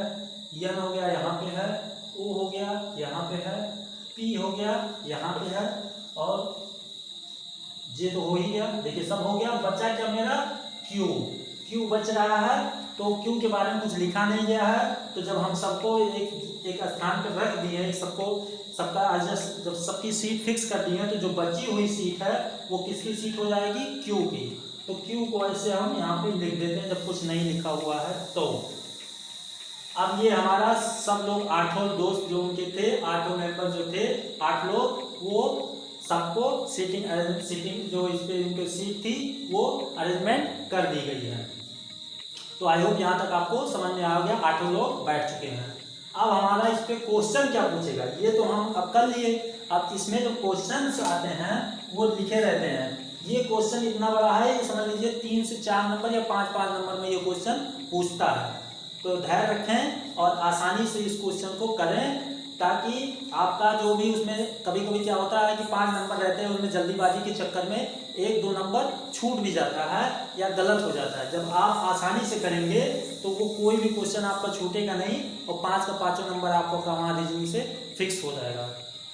यन हो गया यहाँ पे है, ओ हो गया यहाँ पे है, पी हो गया यहाँ पे है, और जे तो हो ही गया। देखिए सब हो गया, बचा क्या मेरा क्यू, क्यू बच रहा है। तो क्यू के बारे में कुछ लिखा नहीं गया है, तो जब हम सबको एक स्थान पर रख दिए, सबका एडजस्ट, जब सबकी सीट फिक्स कर दी है, तो जो बची हुई सीट है वो किसकी सीट हो जाएगी, क्यू की। तो क्यू को ऐसे हम यहाँ पे लिख देते हैं जब कुछ नहीं लिखा हुआ है। तो अब ये हमारा सब लोग 8 दोस्त जो उनके थे, 8 मेंबर जो थे, 8 लोग, वो सबको सीटिंग जो इस पे उनकी सीट थी वो अरेंजमेंट कर दी गई है। तो आई होप यहाँ तक आपको समझ में आ गया, 8 लोग बैठ चुके हैं। अब हमारा इस पे क्वेश्चन क्या पूछेगा, ये तो हम अब कर लिए। अब इसमें जो क्वेश्चंस आते हैं वो लिखे रहते हैं। ये क्वेश्चन इतना बड़ा है, ये समझ लीजिए 3 से 4 नंबर या 5 नंबर में ये क्वेश्चन पूछता है। तो धैर्य रखें और आसानी से इस क्वेश्चन को करें, ताकि आपका जो भी उसमें कभी कभी क्या होता है कि 5 नंबर रहते हैं, उनमें जल्दीबाजी के चक्कर में 1-2 नंबर छूट भी जाता है या गलत हो जाता है। जब आप आसानी से करेंगे तो वो कोई भी क्वेश्चन आपका छूटेगा नहीं और 5 का 5 नंबर आपको वहाँ रीजनिंग से फिक्स हो जाएगा।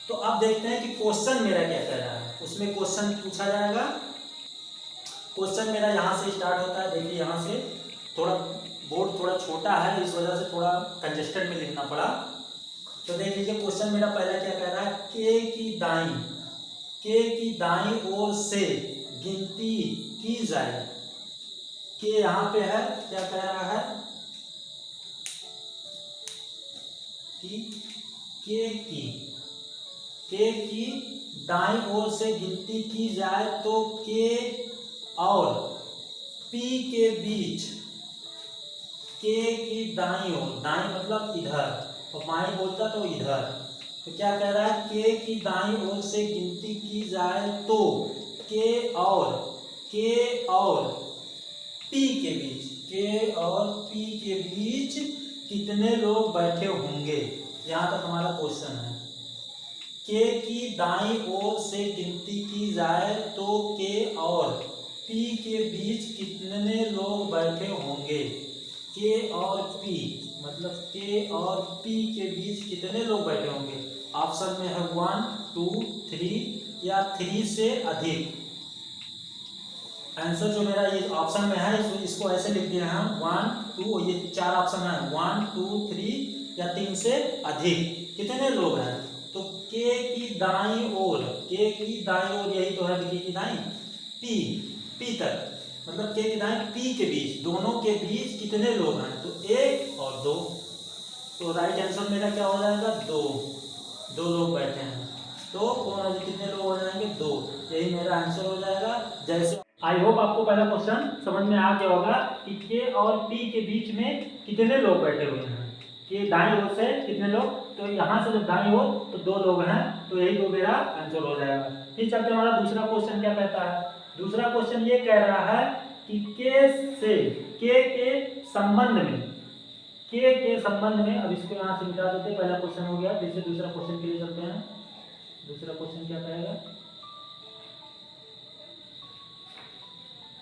तो अब देखते हैं कि क्वेश्चन मेरा क्या कह रहा है। उसमें क्वेश्चन पूछा जाएगा। क्वेश्चन मेरा यहाँ से स्टार्ट होता है। देखिए यहाँ से थोड़ा बोर्ड थोड़ा छोटा है, इस वजह से थोड़ा कंजेस्टेड में लिखना पड़ा। तो देख लीजिए क्वेश्चन मेरा पहला क्या कह रहा है, के की दाईं ओर से गिनती की जाए। के यहाँ पे है, क्या कह रहा है कि के की दाईं ओर से गिनती की जाए तो के और पी के बीच, के की दाईं ओर, दाईं मतलब इधर और बाईं बोलता तो इधर, तो क्या कह रहा है, के की दाईं ओर से गिनती की जाए तो के और पी के बीच, के और पी के बीच कितने लोग बैठे होंगे। यहाँ तक हमारा क्वेश्चन है। के की दाईं ओर से गिनती की जाए तो के और पी के बीच कितने लोग बैठे होंगे। के और पी मतलब के और पी के बीच कितने लोग बैठे होंगे। ऑप्शन में है 1, 2, 3 या 3 से अधिक। आंसर जो मेरा ये ऑप्शन में है इसको ऐसे लिख दिया है 1, 2, ये 4 ऑप्शन है 1, 2, 3 या 3 से अधिक कितने लोग हैं। तो के की दाईं ओर, के की दाईं ओर यही तो है, के की दाईं पी तक मतलब के की दाईं पी के बीच, दोनों के बीच कितने लोग हैं। तो 1 और 2, तो राइट आंसर मेरा क्या हो जाएगा 2 लोग बैठे हैं। तो कौन है, कितने लोग हो जाएंगे 2, यही मेरा आंसर हो जाएगा। जैसे आई होप आपको पहला क्वेश्चन समझ में आ गया होगा कि के और पी के बीच में कितने लोग बैठे हुए हैं। कि दाईं ओर से कितने लोग, तो यहाँ से जब दाईं ओर तो 2 लोग हैं, तो यही 2 मेरा आंसर हो जाएगा। फिर चलते हमारा दूसरा क्वेश्चन क्या कहता है। दूसरा क्वेश्चन ये कह रहा है कि के से के संबंध में, के संबंध में, अब इसको यहाँ से मिटा देते, पहला क्वेश्चन हो गया। फिर से दूसरा क्वेश्चन के लिए चलते हैं। दूसरा क्वेश्चन क्या कहेगा,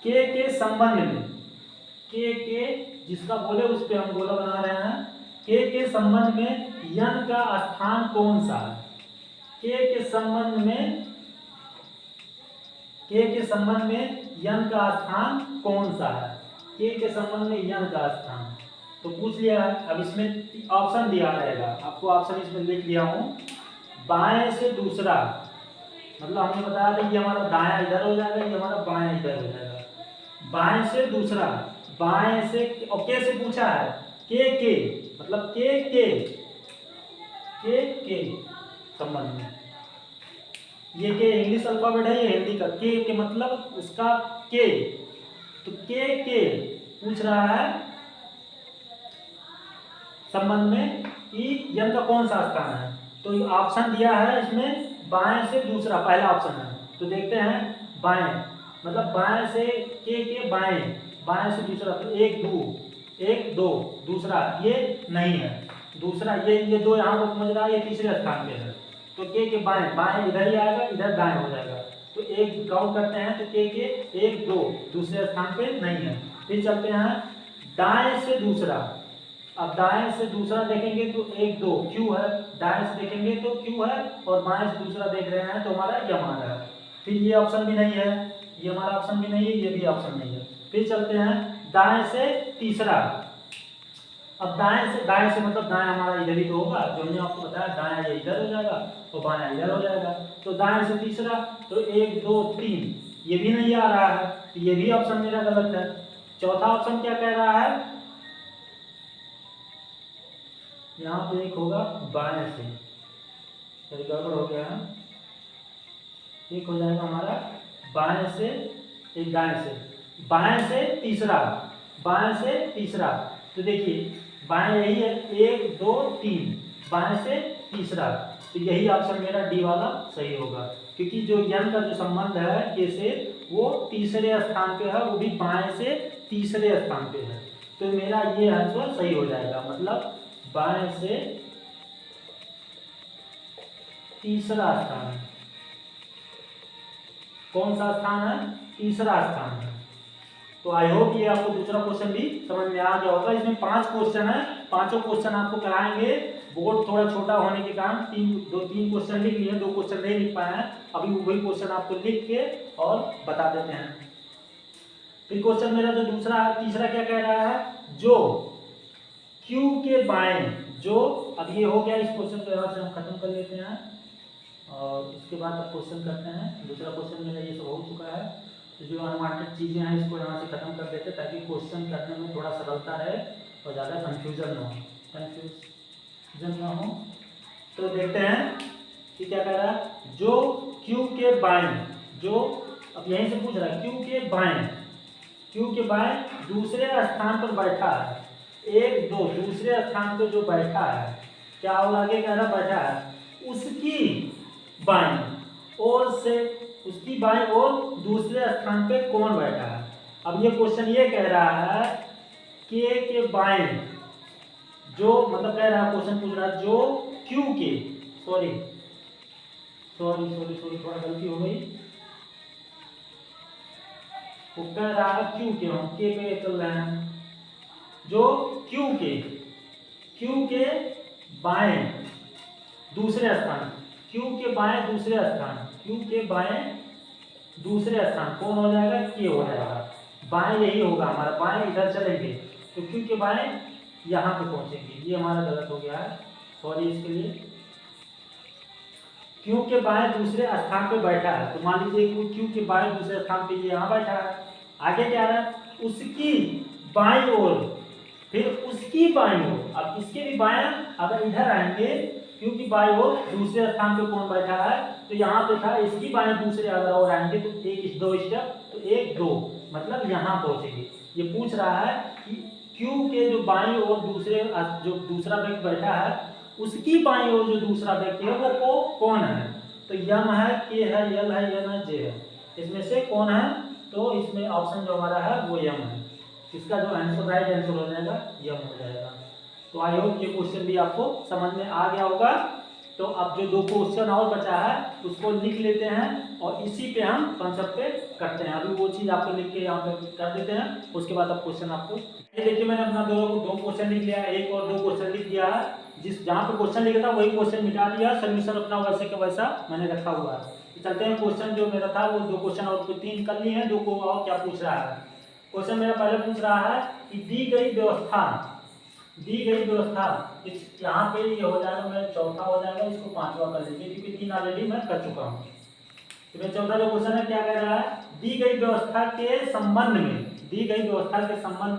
के संबंध में, के जिसका बोले उस पे हम गोला बना रहे हैं। के संबंध में यन का स्थान कौन सा है। के संबंध में, के संबंध में यन का स्थान कौन सा है। के संबंध में यन का स्थान तो पूछ लिया है। अब इसमें ऑप्शन दिया रहेगा, आपको ऑप्शन इसमें लिख लिया हूं। बाएं से दूसरा, मतलब हमने बताया था ये हमारा दायां इधर हो जाएगा, ये हमारा बायां इधर हो जाएगा। बाएं से दूसरा, बाएं से, और के से पूछा है के मतलब के संबंध में, ये के इंग्लिश अल्फाबेट है, ये हिंदी का के मतलब उसका के, तो के पूछ रहा है संबंध में कि यन का कौन सा स्थान है। तो ऑप्शन दिया है इसमें बाएं से दूसरा, पहला ऑप्शन है। तो देखते हैं बाएं मतलब बाएं से के बाएं से दूसरा, तो 1 2 दूसरा ये नहीं है, दूसरा ये 2 यहाँ को समझ रहा है, ये तीसरे स्थान पे है। तो के बाएं इधर ही आएगा, इधर दाएं हो जाएगा। तो 1 काउंट करते हैं, तो के 1 2 दूसरे स्थान पे नहीं है। फिर चलते हैं दाएं से दूसरा। अब दाएं से दूसरा देखेंगे तो 1 2 क्यू है, दाएं से देखेंगे तो क्यू है, और बाएं से दूसरा देख रहे हैं तो हमारा ये हमारा है। फिर ये ऑप्शन भी नहीं है, ये हमारा ऑप्शन भी नहीं है, ये भी ऑप्शन नहीं है। फिर चलते हैं दाएं से तीसरा। अब दाएं से मतलब दाएं हमारा इधर ही तो होगा, जो हमने आपको बताया दाएं ये इधर हो जाएगा और बाएं इधर हो जाएगा। तो दाएं से तीसरा, तो 1 2 3 ये भी नहीं आ रहा है, तो ये भी ऑप्शन मेरा गलत है। चौथा ऑप्शन क्या कह रहा है, यहाँ पे एक होगा बाएं से, गड़बड़ हो गया है, एक हो जाएगा हमारा बाएं से, एक दाएं से, बाएं से तीसरा। तो देखिए बाएं यही है 1 2 3, बाएं से तीसरा, तो यही ऑप्शन मेरा डी वाला सही होगा, क्योंकि जो यन का जो संबंध है के से वो तीसरे स्थान पे है, वो भी बाएं से तीसरे स्थान पे है। तो मेरा ये आंसर सही हो जाएगा, मतलब बाएं से तीसरा स्थान। कौन सा स्थान है? तीसरा स्थान है। तो आई होप ये आपको दूसरा क्वेश्चन भी समझ में आ गया होगा। इसमें 5 क्वेश्चन है, पांचों क्वेश्चन आपको कराएंगे। बोर्ड थोड़ा छोटा होने के कारण 3 क्वेश्चन लिख लिए, 2 क्वेश्चन नहीं लिख पाए हैं। अभी वही क्वेश्चन आपको लिख के और बता देते हैं। फिर क्वेश्चन मेरा जो तीसरा क्या कह रहा है? जो Q के बाएं, जो अब ये हो गया, इस क्वेश्चन को यहाँ से हम खत्म कर लेते हैं और इसके बाद अब क्वेश्चन करते हैं। दूसरा क्वेश्चन मेरा ये सब हो चुका है। तो जो अनवांटेड चीज़ें हैं इसको यहाँ से खत्म कर देते हैं ताकि क्वेश्चन करने में थोड़ा सरलता रहे और ज़्यादा कंफ्यूजन ना हो। तो देखते हैं कि क्या कह रहा है। जो Q के बाएं, जो अब यहीं से पूछ रहा है, Q के बाएं दूसरे स्थान पर बैठा है, 1 2 दूसरे स्थान पर जो बैठा है, क्या और आगे कह रहा बैठा है, उसकी बाएं ओर दूसरे स्थान पे कौन बैठा है। अब ये क्वेश्चन ये कह रहा है के बाएं, जो मतलब कह रहा है, क्वेश्चन पूछ रहा है जो Q के सॉरी थोड़ा गलती हो गई। वो कह रहा है Q के, हम के पे चल रहे हैं। जो Q के बाएं दूसरे स्थान, Q के बाएं दूसरे स्थान कौन हो जाएगा? K हो जाएगा। बाएं यही होगा हमारा, बाएं इधर चलेंगे तो Q के बाएं यहाँ पे पहुंचेंगे। ये हमारा गलत हो गया है, सॉरी इसके लिए। Q के बाएं दूसरे स्थान पे बैठा है, तो मान लीजिए Q के बाएं दूसरे स्थान पे ये यहाँ बैठा है। आगे क्या है? उसकी बाईं ओर, फिर उसकी बाईं ओर। अब इसके भी बाएं अगर इधर आएंगे, क्योंकि बाईं ओर दूसरे स्थान पे कौन बैठा है, तो यहाँ पे था, इसकी बाएं दूसरे अगर और आएंगे तो 1 2 स्टेप, तो 1 2 मतलब यहाँ पहुंचेंगे। ये पूछ रहा है कि Q के जो बाईं ओर जो दूसरा व्यक्ति बैठा है, उसकी बाईं ओर जो दूसरा व्यक्ति है वो कौन है। तो यम है, के है, यल है, एन है, जे है। इसमें से कौन है? तो इसमें ऑप्शन जो हमारा है वो यम है। इसका जो आंसर राइट आंसर हो जाएगा यम हो जाएगा। तो आई होप ये क्वेश्चन भी आपको समझ में आ गया होगा। तो अब जो 2 क्वेश्चन और बचा है उसको लिख लेते हैं और इसी पे हम कॉन्सेप्ट पे करते हैं। अभी वो चीज़ आपको लिख के यहाँ पे कर देते हैं, उसके बाद अब क्वेश्चन आपको ये देखिए। मैंने अपना 2 क्वेश्चन लिख लिया, 1 और 2 क्वेश्चन लिख दिया है। जहाँ पे क्वेश्चन लिखा था वही क्वेश्चन मिटा दिया, सोल्यूशन अपना वैसे का वैसा मैंने रखा हुआ है। चलते हैं, क्वेश्चन जो मेरा था वो 2 क्वेश्चन और 3 कर लिए हैं। 2 को और क्या पूछ रहा है। क्वेश्चन मेरा पहले पूछ रहा है कि दी गई व्यवस्था यहाँ पे ये हो जाएगा, मेरा चौथा हो जाएगा, इसको 5वां कर लीजिए क्योंकि 3 ऑलरेडी मैं कर चुका हूँ। तो मेरा चौथा जो क्वेश्चन है क्या कह रहा है, दी गई व्यवस्था के संबंध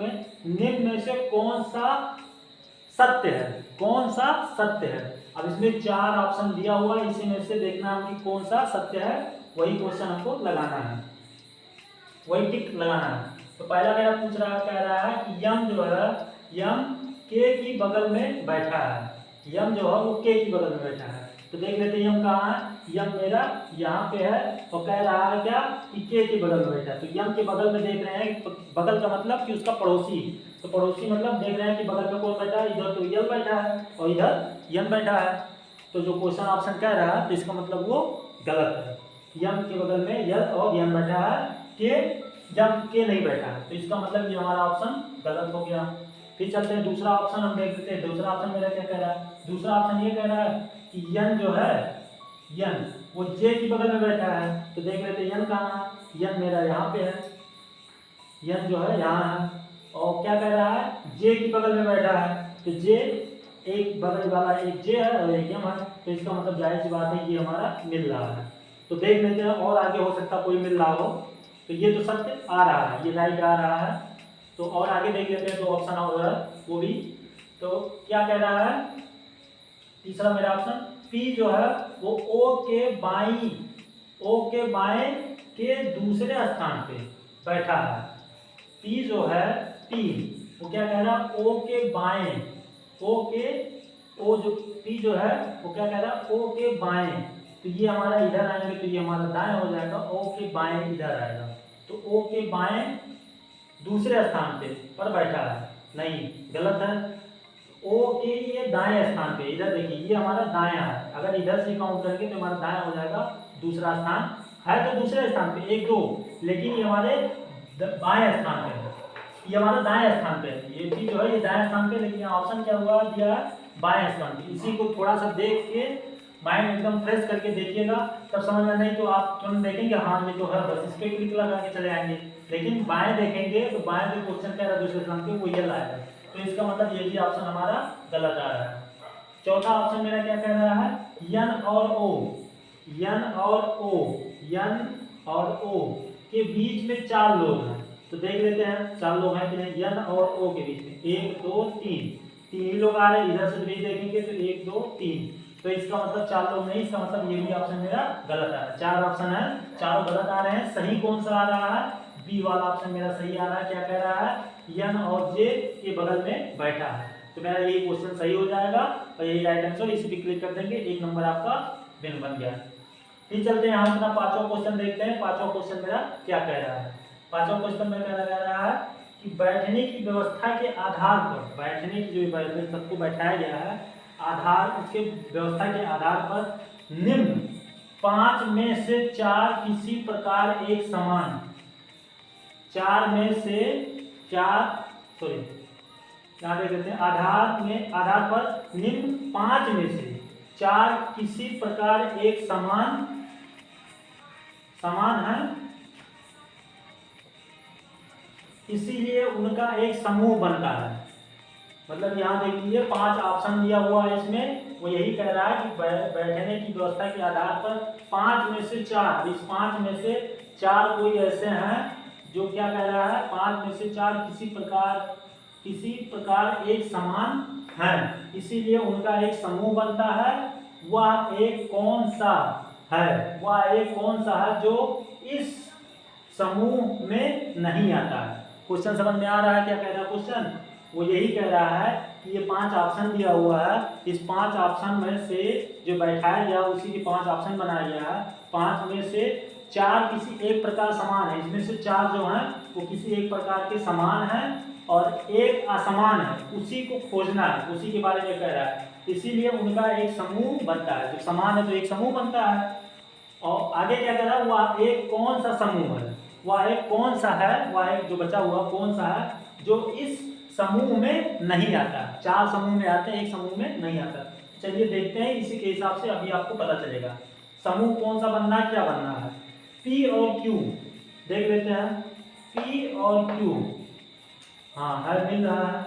में निम्न में से कौन सा सत्य है। अब इसमें 4 ऑप्शन दिया हुआ है, इसी में से देखना है कि कौन सा सत्य है, वही क्वेश्चन हमको लगाना है, वही टिक लगाना है। तो पहला मेरा पूछ रहा है, कह रहा है कि यम जो है, यम के की बगल में बैठा है। यम जो है वो के की बगल में बैठा है। तो देख लेते हैं यम कहाँ है। यम मेरा यहाँ पे है और कह रहा है क्या कि के बगल में बैठा है। तो यम के बगल में देख रहे हैं, बगल का मतलब कि उसका पड़ोसी। तो पड़ोसी मतलब देख रहे हैं कि बगल में कौन बैठा है, इधर तो यल बैठा है और इधर यम बैठा है। तो जो क्वेश्चन ऑप्शन कह रहा है तो इसका मतलब वो गलत है। यम के बगल में यल और यम बैठा है, जब के नहीं बैठा है, तो इसका मतलब ये हमारा ऑप्शन गलत हो गया। फिर चलते हैं दूसरा ऑप्शन हम देख लेते हैं। दूसरा ऑप्शन मेरा क्या कह रहा है, दूसरा ऑप्शन ये कह रहा है कि यन जो है, यन वो जे की बगल में बैठा है। तो देख लेते हैं यन कहाँ है, यन मेरा यहाँ पे है, यन जो है यहाँ है। और क्या कह रहा है, जे की बगल में बैठा है। तो जे एक बगल वाला एक जे है और एक यम है, तो इसका मतलब जाहिर सी बात है ये हमारा मिल रहा है। तो देख लेते हैं और आगे हो सकता कोई मिल रहा हो। तो ये तो सत्य आ रहा है, ये राइट आ रहा है। तो और आगे देख लेते हैं, 2 ऑप्शन और है वो भी। तो क्या कह रहा है, तीसरा मेरा ऑप्शन पी जो है वो ओ के बाएं के दूसरे स्थान पे बैठा है। पी जो है, पी वो क्या कह रहा है, ओ के बाएं, पी जो है वो क्या कह रहा है, ओ के बाएं। तो ये हमारा इधर आएंगे तो ये हमारा दाएं हो जाएगा, ओ के बाएं इधर आएगा। तो ओ के बाएं दूसरे स्थान पे पर बैठा है, नहीं गलत है। ओ के ये दाएं स्थान पे, इधर देखिए ये हमारा दायां है, अगर इधर से काउंट करेंगे तो हमारा दायां हो जाएगा, दूसरा स्थान है तो दूसरे स्थान पे 1 2, लेकिन ये हमारे बाएं स्थान पे है, ये हमारा दाएं स्थान पे है, ये चीज जो है ये दाएं स्थान पे, लेकिन ऑप्शन क्या हुआ दिया बाएं स्थान पे। इसी को थोड़ा सा देख के माइंड एकदम फ्रेश करके देखिएगा, तब समझ में, नहीं तो आप तुरंत देखेंगे हाँ ये तो है, बस इस पे क्लिक लगा के चले आएंगे, लेकिन बाएं देखेंगे तो बाएं जो क्वेश्चन कह रहा है दूसरे स्थान पे वो ये लाएगा, तो इसका मतलब ये भी ऑप्शन हमारा गलत आ रहा है। चौथा ऑप्शन मेरा क्या कह रहा है, यन और ओ, यन और ओ, यन और ओ के बीच में 4 लोग हैं, तो देख लेते हैं 4 लोग हैं कि नहीं। यन और ओ के बीच में 1 2 3, 3 ही लोग आ रहे हैं, इधर से भी देखेंगे तो 1 2 3, तो इसका मतलब 4 लोग नहीं, इसका मतलब ये भी ऑप्शन मेरा गलत आ रहा है। 4 ऑप्शन है, चारों गलत आ रहे हैं, सही कौन सा आ रहा है, बी वाला ऑप्शन मेरा सही आ रहा है। क्या कह रहा है, यन और जे के बगल में बैठा है, तो मेरा ये क्वेश्चन सही हो जाएगा और यही राइट आंसर, इसी पे क्लिक कर देंगे, 1 नंबर आपका बिन बन गया। फिर चलते हैं हम अपना पांचवा क्वेश्चन देखते हैं। पांचवा क्वेश्चन मेरा क्या कह रहा है, पांचवा क्वेश्चन में कह रहा है कि बैठने की व्यवस्था के आधार पर, बैठने की जो सबको बैठाया गया है आधार, उसके व्यवस्था के आधार पर निम्न 5 में से 4 किसी प्रकार एक समान, 4 में से 4 सॉरी यहाँ देख लेते हैं, आधार पर निम्न 5 में से 4 किसी प्रकार एक समान है, इसीलिए उनका एक समूह बनता है। मतलब यहाँ देख लीजिए 5 ऑप्शन दिया हुआ है इसमें, वो यही कह रहा है कि बैठने की व्यवस्था के आधार पर 5 में से 4, इस 5 में से 4 कोई ऐसे हैं जो क्या कह रहा है, 5 में से 4 किसी प्रकार एक समान है, इसीलिए उनका एक समूह बनता है। वह एक कौन सा है, वह एक कौन सा है जो इस समूह में नहीं आता है। क्वेश्चन समझ में आ रहा है क्या कह रहा है क्वेश्चन, वो यही कह रहा है कि ये 5 ऑप्शन दिया हुआ है, इस 5 ऑप्शन में से जो बैठाया गया उसी के 5 ऑप्शन बनाया गया है, 5 में से 4 किसी एक प्रकार समान है, इसमें से 4 जो हैं वो किसी एक प्रकार के समान हैं और एक असमान है, उसी को खोजना है, उसी के बारे में कह रहा है, इसीलिए उनका एक समूह बनता है। जब समान है तो एक समूह बनता है। और आगे क्या कह रहा है, वह एक कौन सा समूह है, वह एक कौन सा है, वह एक जो बचा हुआ कौन सा है जो इस समूह में नहीं आता। 4 समूह में आते हैं, एक समूह में नहीं आता। चलिए देखते हैं, इसी के हिसाब से अभी आपको पता चलेगा समूह कौन सा बनना है, क्या बनना है। P और Q देख लेते हैं, P और Q, हाँ है, मिल रहा है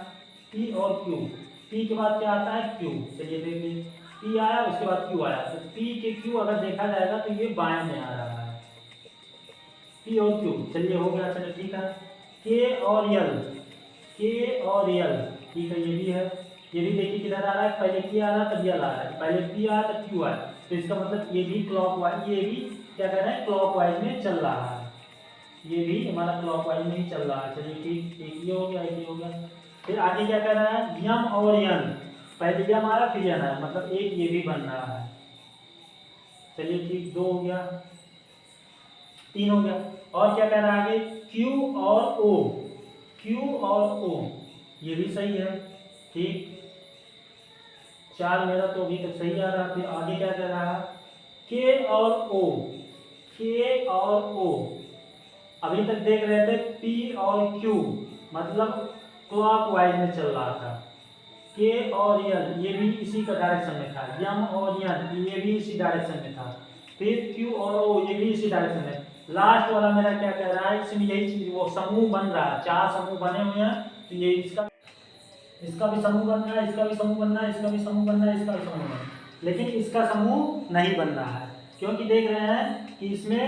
P और Q। P के बाद क्या आता है Q, चलिए देखिए P आया उसके बाद Q आया, तो P के Q अगर देखा जाएगा तो ये बाएं में आ रहा है, P और Q। चलिए हो गया, चलिए ठीक है। K और L, ठीक है, ये भी है, ये भी देखिए किधर आ रहा है, पहले K आ रहा है तब L आ रहा है, पहले P आया तब Q आया, तो इसका मतलब ये भी क्लॉकवाइज, ये भी क्या कर रहे हैं क्लॉकवाइज में चल रहा है, ये भी हमारा क्लॉकवाइज में ही चल रहा है। चलिए ठीक, एक ये हो गया, एक ये हो गया। फिर आगे क्या कर रहा है, यम और यन, पहले यम आया फिर यन आया, मतलब एक ये भी बन रहा है। चलिए ठीक, 2 हो गया, 3 हो गया। और क्या कह रहा है आगे, Q और O, ये भी सही है, ठीक, 4 मेरा तो अभी तक सही आ रहा है। फिर आगे क्या कह रहा है, K और O, अभी तक देख रहे थे P और Q, मतलब क्लॉकवाइज में चल रहा था। K और L ये भी इसी का डायरेक्शन में था, M और N ये भी इसी डायरेक्शन में था, फिर Q और O ये भी इसी डायरेक्शन में। लास्ट वाला मेरा क्या कह रहा है, इसमें यही चीज, वो समूह बन रहा है, 4 समूह बने हुए हैं, तो ये इसका भी समूह बन रहा है, इसका भी समूह बन रहा है, इसका भी समूह बन रहा है, इसका भी समूह बन रहा है, लेकिन इसका समूह नहीं बन रहा है, क्योंकि देख रहे हैं कि इसमें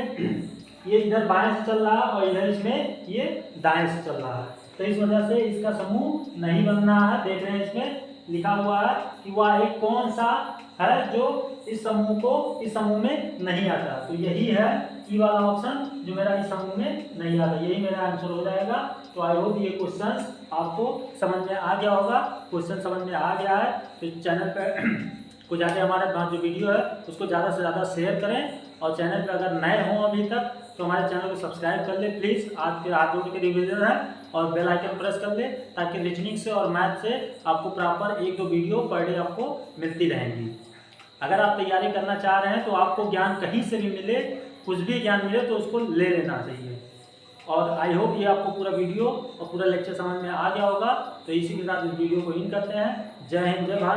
ये इधर बाएं से चल रहा है और इधर इसमें ये दाएं से चल रहा है, तो इस वजह से इसका समूह नहीं बन रहा है। देख रहे हैं इसमें लिखा हुआ है कि वह एक कौन सा है जो इस समूह में नहीं आता, तो यही है ई वाला ऑप्शन जो मेरा इस समूह में नहीं आता, यही मेरा आंसर हो जाएगा। तो आई होप ये क्वेश्चन आपको समझ में आ गया होगा। क्वेश्चन समझ में आ गया है तो चैनल पर को जाके हमारे पास जो वीडियो है उसको ज़्यादा से ज़्यादा शेयर करें, और चैनल पर अगर नए हों अभी तक तो हमारे चैनल को सब्सक्राइब कर ले प्लीज़। आज के हाथ जोड़ के रिवीजन है, और बेल आइकन प्रेस कर ले ताकि रीजनिंग से और मैथ से आपको प्रॉपर 1-2 वीडियो पर डे आपको मिलती रहेंगी। अगर आप तैयारी करना चाह रहे हैं तो आपको ज्ञान कहीं से भी मिले, कुछ भी ज्ञान मिले तो उसको ले लेना चाहिए। और आई होप ये आपको पूरा वीडियो और पूरा लेक्चर समझ में आ गया होगा। तो इसी के साथ इस वीडियो को इन करते हैं। जय हिंद, जय भारत।